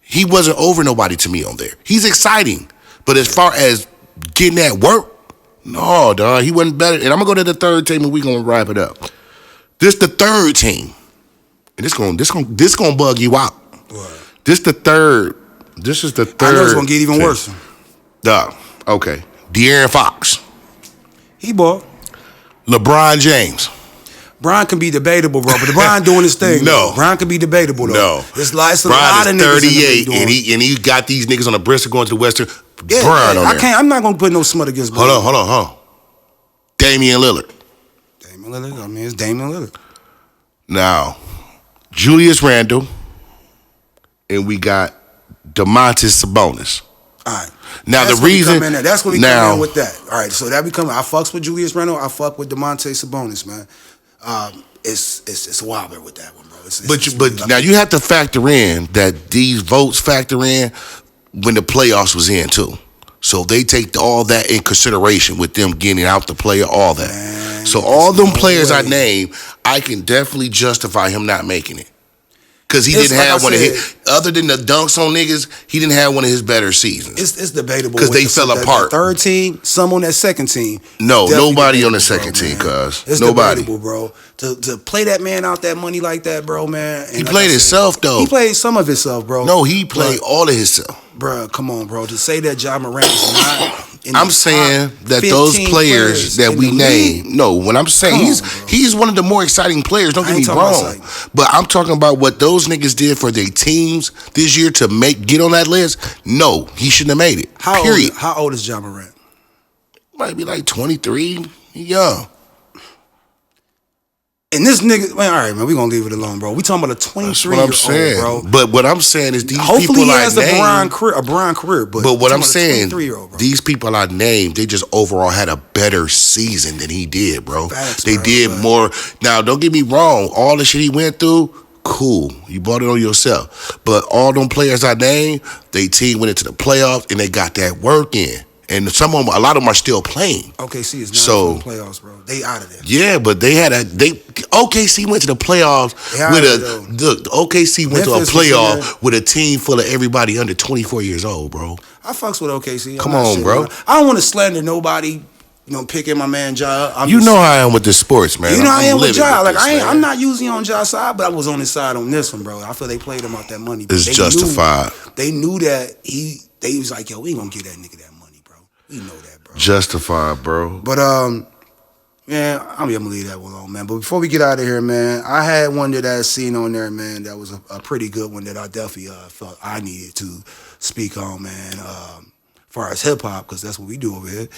he wasn't over nobody to me on there. He's exciting, but as far as getting that work, no, dog, he wasn't better. And I'm gonna go to the third team, and we gonna wrap it up. This the third team, and this gonna bug you out. What? This the third. This is the third. I know it's gonna get even worse. Dog. Okay. De'Aaron Fox. He bought. LeBron James. Brian can be debatable, bro, but LeBron doing his thing. No. Brian can be debatable, though. No. It's a lot of Brian is niggas 38, and he got these niggas on the Bristol going to the Western. yeah, Brian on I there. can't. I'm not gonna put no smut against Brian. Hold on. Damian Lillard. Damian Lillard. I mean, it's Damian Lillard. Now, Julius Randle, and we got Domantas Sabonis. All right. Now that's the reason that's when he come in with that. All right, so that become I fucks with Julius Randle. I fuck with Domantas Sabonis, man. It's a wobbler with that one, bro. But now you have to factor in that these votes factor in when the playoffs was in too. So they take all that in consideration with them getting out the player, all that. Man, so all them players I named, I can definitely justify him not making it. Because he didn't have one of his, other than the dunks on niggas, he didn't have one of his better seasons. It's debatable. Because they fell apart. The third team, some on that second team. No, nobody on the second team, cuz. It's nobody. debatable, bro. To play that man out that money like that, bro, man. He played himself, though. He played some of himself, bro. No, he played all of himself. Bro, come on, bro. To say that Ja Morant is not in I'm saying that those players that we named, no, when I'm saying he's one of the more exciting players, don't get me wrong. But I'm talking about what those niggas did for their teams this year to get on that list. No, he shouldn't have made it. Period. How old is Ja Morant? Might be like 23. He young. And this nigga, man, all right, man, we gonna leave it alone, bro. We talking about a 23-year-old, bro. But what I'm saying is these hopefully people he has I named, a Brian career. But what I'm saying, 23-year-old, bro. These people I named, they just overall had a better season than he did, bro. Facts, they bro, did more. Now, don't get me wrong. All the shit he went through, cool. You bought it on yourself. But all them players I named, they team went into the playoffs and they got that work in. And some of them, a lot of them are still playing. OKC is not in the playoffs, bro. They out of there. Yeah, but OKC went to the playoffs with OKC went to a playoff with a team full of everybody under 24 years old, bro. I fucks with OKC. Come on, bro. I don't want to slander nobody. You know, picking my man Ja. You know how I am with the sports, man. You know how I am with Ja. Like this, I'm not usually on Ja's side, but I was on his side on this one, bro. I feel they played him out that money. It's justified. They knew that they was like, yo, we ain't gonna get that nigga that money, bro. We know that, bro. Justified, bro. But man, I'm gonna leave that one alone, man. But before we get out of here, man, I had one that I seen on there, man. That was a pretty good one that I definitely felt I needed to speak on, man. As far as hip hop, because that's what we do over here.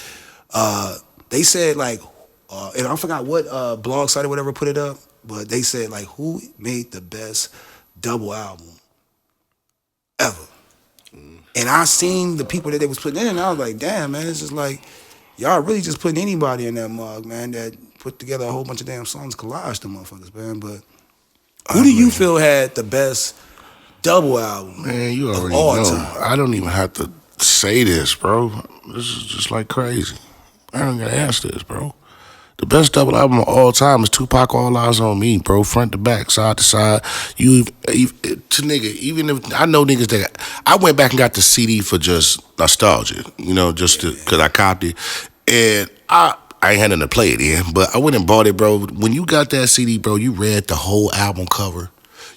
They said like, and I forgot what blog site or whatever put it up, but they said like, who made the best double album ever? And I seen the people that they was putting in, and I was like, damn, man, it's just like, y'all really just putting anybody in that mug, man, that put together a whole bunch of damn songs, collage them motherfuckers, man. But who do you feel had the best double album? Man, you already of all know. time? I don't even have to say this, bro. This is just like crazy. I don't gotta ask this, bro. The best double album of all time is Tupac All Eyes on Me, bro. Front to back, side to side. Even if I know niggas that I went back and got the CD for just nostalgia, you know, just because I copied it. And I ain't had nothing to play it in, but I went and bought it, bro. When you got that CD, bro, you read the whole album cover.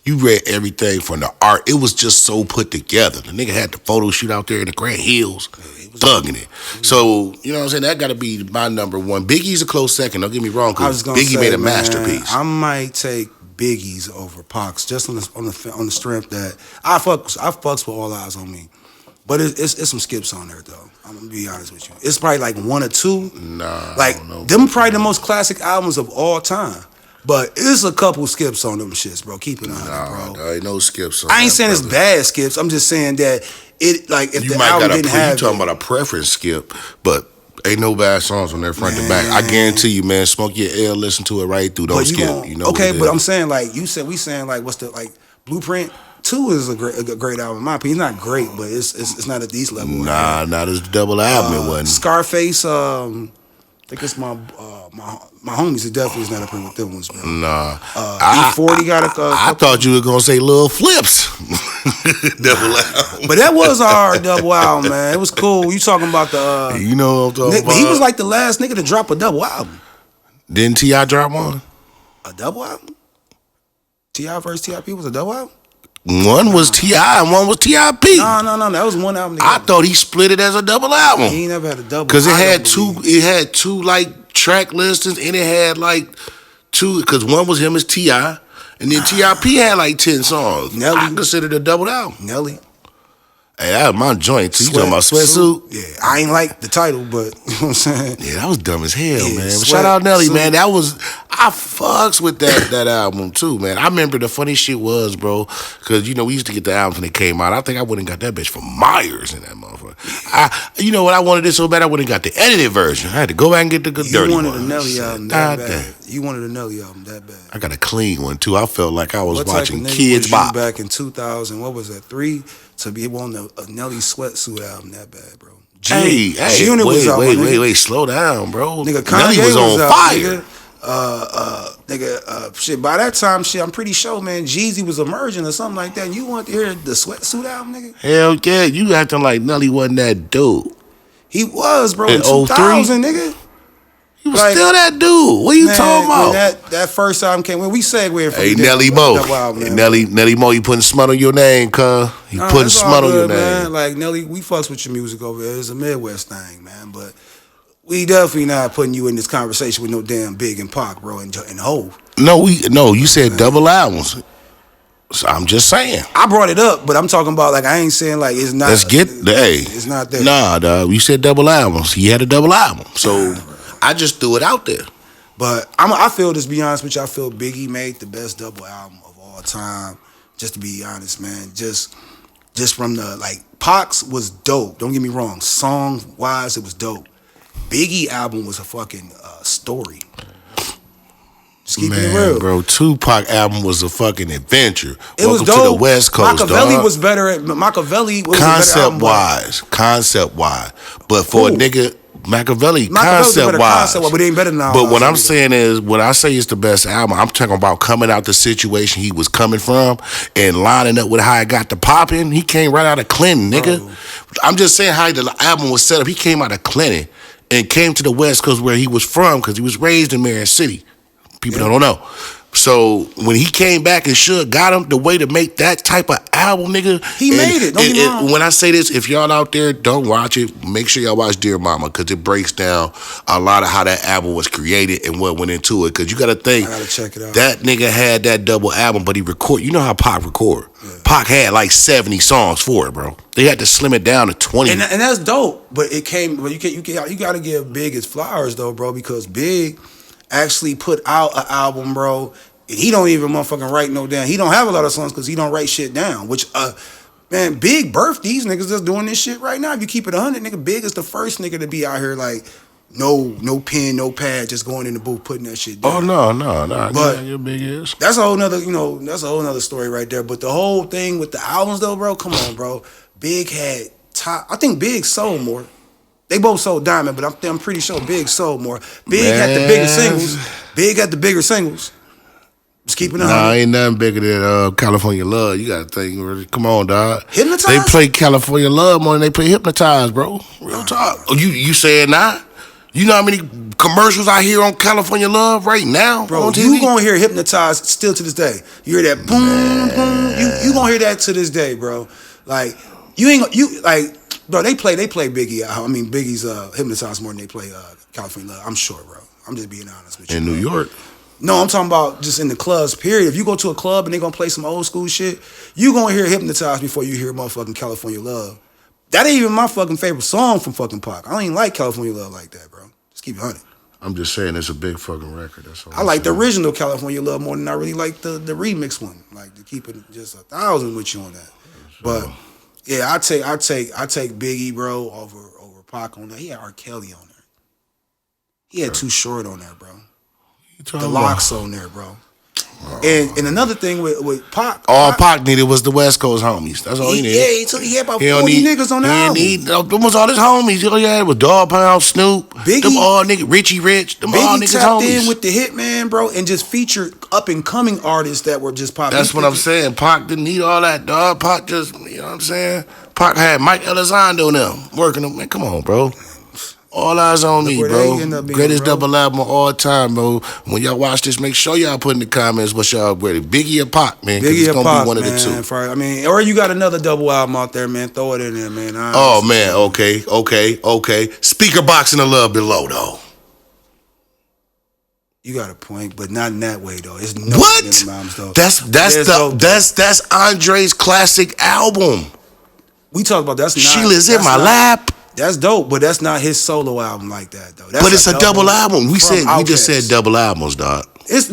You read everything from the art. It was just so put together. The nigga had the photo shoot out there in the Grand Hills, thugging it. So, you know what I'm saying? That got to be my number one. Biggie's a close second. Don't get me wrong, because Biggie made a masterpiece. I might take Biggie's over Foxx just on the strength that I fucks with All Eyes on Me. But it's some skips on there, though. I'm gonna be honest with you. It's probably like one or two. Nah. Like, them probably the most classic albums of all time. But it's a couple skips on them shits, bro. Keep it on, bro. There ain't no skips on I ain't that, saying brother. it's bad skips. I'm just saying that it, like, if You the might album got didn't have you talking about a preference skip, but ain't no bad songs on there front to back. I Man. guarantee you, man. Smoke your L, listen to it right through. Don't But skip. gon- You know. okay, what it but is. I'm saying, like, we saying like, what's the, like, Blueprint 2 is a great album. In my opinion, it's not great, but it's not at these levels. Nah, this double album. It wasn't. Scarface. I think it's my homies. It definitely is not up here with them ones, bro. Nah. E40 got a. I thought you were gonna say Lil Flips. Double album. But that was a hard double album, man. It was cool. You talking about the? You know what I'm talking Nick, about? but he was like the last nigga to drop a double album. Didn't T.I. drop one? A double album? T.I. versus T.I.P. was a double album? One was T.I. and one was T.I.P. No. That was one album. I thought he split it as a double album. He ain't never had a double. Because it I had don't two. believe. It had two like track listings, and it had like two. Because one was him as T.I. and then T.I.P. had like 10 songs. Nelly. I considered it a double album. Nelly. Hey, that was my joint too. You talking about Sweatsuit? Yeah, I ain't like the title, but you know what I'm saying? Yeah, that was dumb as hell, Yeah, man. But shout out Nelly, Sweatsuit. man. I fucks with that album too, man. I remember the funny shit was, bro, because you know we used to get the albums when they came out. I think I went and got that bitch from Myers in that motherfucker. You know what? I wanted it so bad I went and got the edited version. I had to go back and get the good dirty You wanted one. a Nelly album that bad. You wanted a Nelly album that bad. I got a clean one too. I felt like I was What type watching of nigga Kids was you Bop. back in 2000? What was that? 3 to be on a Nelly Sweatsuit album that bad, bro. Hey, G-Unit was out, my nigga. wait, slow down, bro. Nigga, Kanye Nelly was on out, fire. Shit. By that time, shit, I'm pretty sure, man, Jeezy was emerging or something like that. And you want to hear the Sweatsuit album, nigga? Hell yeah, you acting like Nelly wasn't that dude. He was, bro, in In 2000, nigga. He was Like, still that dude. What are you Man, talking about? when that first album came, when we segued from Hey, the Nelly double Mo. album, Hey, man. Nelly Mo, you putting smut on your name, cuz. You Nah, putting it's all smut on your good, man. name. Like, Nelly, we fucks with your music over there. It's a Midwest thing, man. But we definitely not putting you in this conversation with no damn Big and Pac, bro, and Hov. No, you said double albums. So I'm just saying. I brought it up, but I'm talking about, like, I ain't saying, like, it's not. Let's get hey. It's not there. Nah, dog. You said double albums. He had a double album. So I just threw it out there. But I feel, just be honest with you, I feel Biggie made the best double album of all time. Just to be honest, man. Just from the, like, Pac's was dope. Don't get me wrong. Song-wise, it was dope. Biggie album was a fucking story. Just keeping it real. Bro, Tupac album was a fucking adventure. It was Welcome dope. to the West Coast, Machiavelli dog. was better at Machiavelli was a better album, Concept wise. But for a Who? nigga, Machiavelli Machiavelli's a better concept wise. concept, but it ain't better than But what Outlaws, I'm saying is, when I say it's the best album, I'm talking about coming out the situation he was coming from and lining up with how it got to popping. He came right out of Clinton, nigga. Bro. I'm just saying how the album was set up. He came out of Clinton and came to the West Coast where he was from because he was raised in Marion City. People don't know. So when he came back and Suge got him the way to make that type of album, nigga. He made it. Don't get me wrong. When I say this, if y'all out there don't watch it, make sure y'all watch Dear Mama because it breaks down a lot of how that album was created and what went into it. Because you got to think, I gotta check it out. that nigga had that double album, but he record. You know how Pac record? Yeah. Pac had like 70 songs for it, bro. They had to slim it down to 20. And that's dope. But it came. But you gotta give Big his flowers though, bro, because Big actually put out an album, bro. And he don't even motherfucking write no damn. He don't have a lot of songs because he don't write shit down. Which, man, Big birthed these niggas that's doing this shit right now. If you keep it 100, nigga, Big is the first nigga to be out here like, no pen, no pad, just going in the booth putting that shit down. Oh no. But your Big is. that's a whole nother, that's a whole nother story right there. But the whole thing with the albums though, bro, come on, bro. Big had top. I think Big sold more. They both sold Diamond, but I'm pretty sure Big sold more. Big had the bigger singles. Big had the bigger singles. Just keeping it on. Ain't nothing bigger than California Love. You got to think. Come on, dog. Hypnotized? They play California Love more than they play Hypnotized, bro. Real talk. Oh, you saying that? You know how many commercials I hear on California Love right now? Bro, on TV? you gonna hear Hypnotized still to this day. You hear that boom, boom. You gonna hear that to this day, bro. Like, you ain't you like, bro, they play Biggie. I mean, Biggie's Hypnotized more than they play California Love. I'm sure, bro. I'm just being honest with you. In New York? No, I'm talking about just in the clubs, period. If you go to a club and they gonna play some old school shit, you gonna hear Hypnotized before you hear motherfucking California Love. That ain't even my fucking favorite song from fucking Pac. I don't even like California Love like that, bro. Just keep it 100. I'm just saying it's a big fucking record. That's all I like the original California Love more than I really like the remix one. Like, to keep it just 1,000 with you on that. But yeah, I take Biggie, bro, over Pac on that. He had R. Kelly on there. He had Too Short on there, bro. The Locks on there, bro. And another thing with Pac, all Pac needed was the West Coast homies. That's all he needed. Yeah, he had about 40 niggas on the album. Them was all his homies. All he had was Dog Pound, Snoop, Biggie, them all niggas, Richie Rich, them all niggas tapped homies. in with the Hitman, bro, and just featured up and coming artists that were just popping. That's what I'm saying. Pac didn't need all that, dog. Pac just, you know what I'm saying? Pac had Mike Elizondo and them working them. Man, come on, bro. All eyes on me, bro. Greatest double album of all time, bro. When y'all watch this, make sure y'all put in the comments what y'all ready. Biggie or Pac, man. Biggie it's or gonna Pac, be one man. of the two. I mean, or you got another double album out there, man. Throw it in there, man. Oh, man. Okay. Speaker boxing a little below, though. You got a point, but not in that way, though. It's no what? Albums, though. That's Andre's classic album. We talk about that's not. Sheila's in my lap. That's dope, but that's not his solo album like that, though. That's but it's a double album. We just said double albums, dog. It's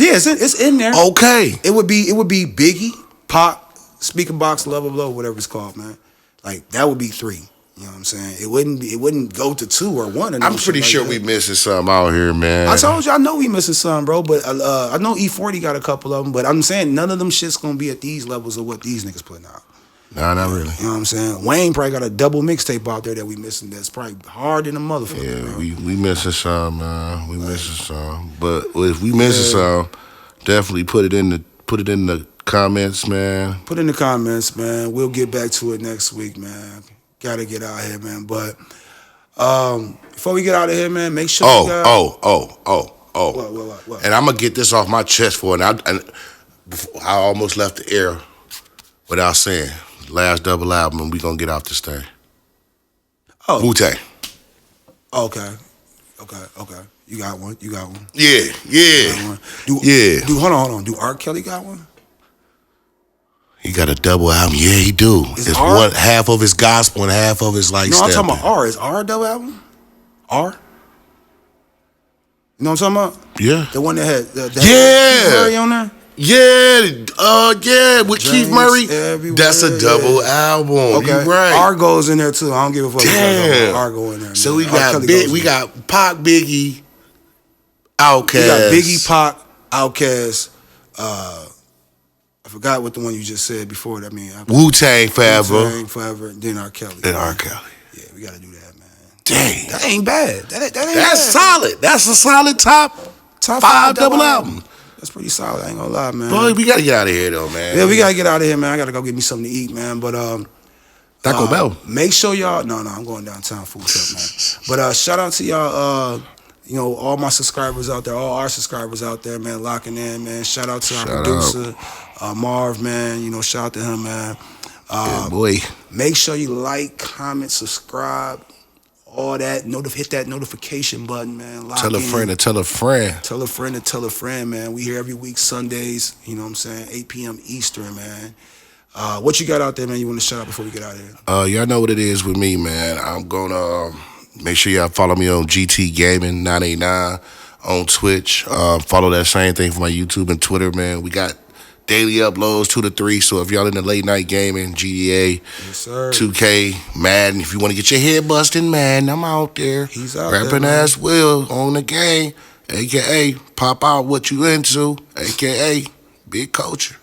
in there. Okay. It would be Biggie, Pac, Speaker Box, Love of Love, whatever it's called, man. Like, that would be 3. You know what I'm saying? It wouldn't go to 2 or 1. I'm pretty sure we missing something out here, man. I told you, I know we missing something, bro. But I know E40 got a couple of them. But I'm saying none of them shit's gonna be at these levels of what these niggas putting out. Nah, not really. You know what I'm saying? Wayne probably got a double mixtape out there that we missing. That's probably hard in a motherfucker. Yeah, bro. we missing some, man. We missing some. But if we missing some, definitely put it in the comments, man. Put in the comments, man. We'll get back to it next week, man. Gotta get out here, man. But before we get out of here, man, make sure you guys... What? And I'm gonna get this off my chest for it. And I almost left the air without saying. Last double album, and we gonna get out this thing. Oh, Wu-Tang. Okay. You got one. Yeah. Hold on. Do R. Kelly got one? He got a double album. Yeah, he do. It's one half of his gospel and half of his like. No, I'm talking about R. Is R a double album? R. You know what I'm talking about? Yeah. The one that had Keith Murray on there. Yeah, with Keith Murray. That's a double album. Okay. You right. R goes in there too. I don't give a fuck. Damn. R go in there. Man. So we got Pac, Biggie, Outkast. We got Biggie, Pac, Outkast. I forgot what the one you just said before. Wu-Tang Forever. Wu-Tang Forever. Then R. Kelly. R. Kelly. Yeah, we gotta do that, man. Dang, that ain't bad. That ain't That's bad. solid. That's a solid top 5 double album. That's pretty solid. I ain't gonna lie, man. Boy, we gotta get out of here though, man. Yeah, we gotta get out of here, man. I gotta go get me something to eat, man. But Taco Bell. Make sure y'all. No, I'm going downtown food truck, man. But shout out to y'all. All my subscribers out there, all our subscribers out there, man, locking in, man. Shout out to our producer, Marv, man. Shout out to him, man. Good boy. Make sure you like, comment, subscribe. All that, hit that notification button, man. Tell a friend to tell a friend. Tell a friend to tell a friend, man. We here every week, Sundays, you know what I'm saying, 8 p.m. Eastern, man. What you got out there, man, you want to shout out before we get out of here? Y'all know what it is with me, man. I'm going to make sure y'all follow me on GT Gaming 989 on Twitch. Follow that same thing for my YouTube and Twitter, man. We got daily uploads 2 to 3. So if y'all in the late night gaming, GDA, yes, sir. 2K, Madden, if you want to get your head busting, man, I'm out there. He's out Rapping there, ass Will on the game, aka pop out what you into, aka big culture.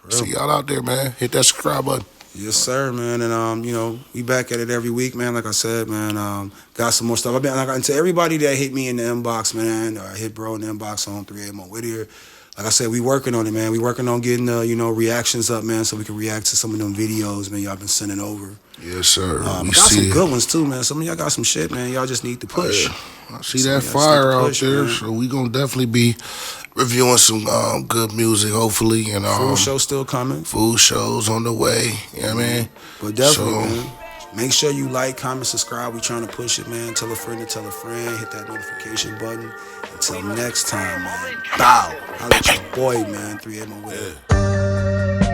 See y'all out there, man. Hit that subscribe button. Yes, sir, man. And we back at it every week, man. Like I said, man, got some more stuff. And to everybody that hit me in the inbox, man, or hit bro in the inbox on 3AM on Whittier. like I said, we working on it, man. We working on getting you know, reactions up, man, so we can react to some of them videos, man, y'all been sending over. Yes, sir. We got some good ones too, man. Some of y'all got some shit, man. Y'all just need to push. I see that fire out there, so we gonna definitely be reviewing some good music, hopefully. And food show still coming. Food shows on the way. You know what I mean? But definitely, man. Make sure you like, comment, subscribe. We trying to push it, man. Tell a friend to tell a friend. Hit that notification button. Until next time, man. Bow. I'll let your boy, man. 3 AM with it.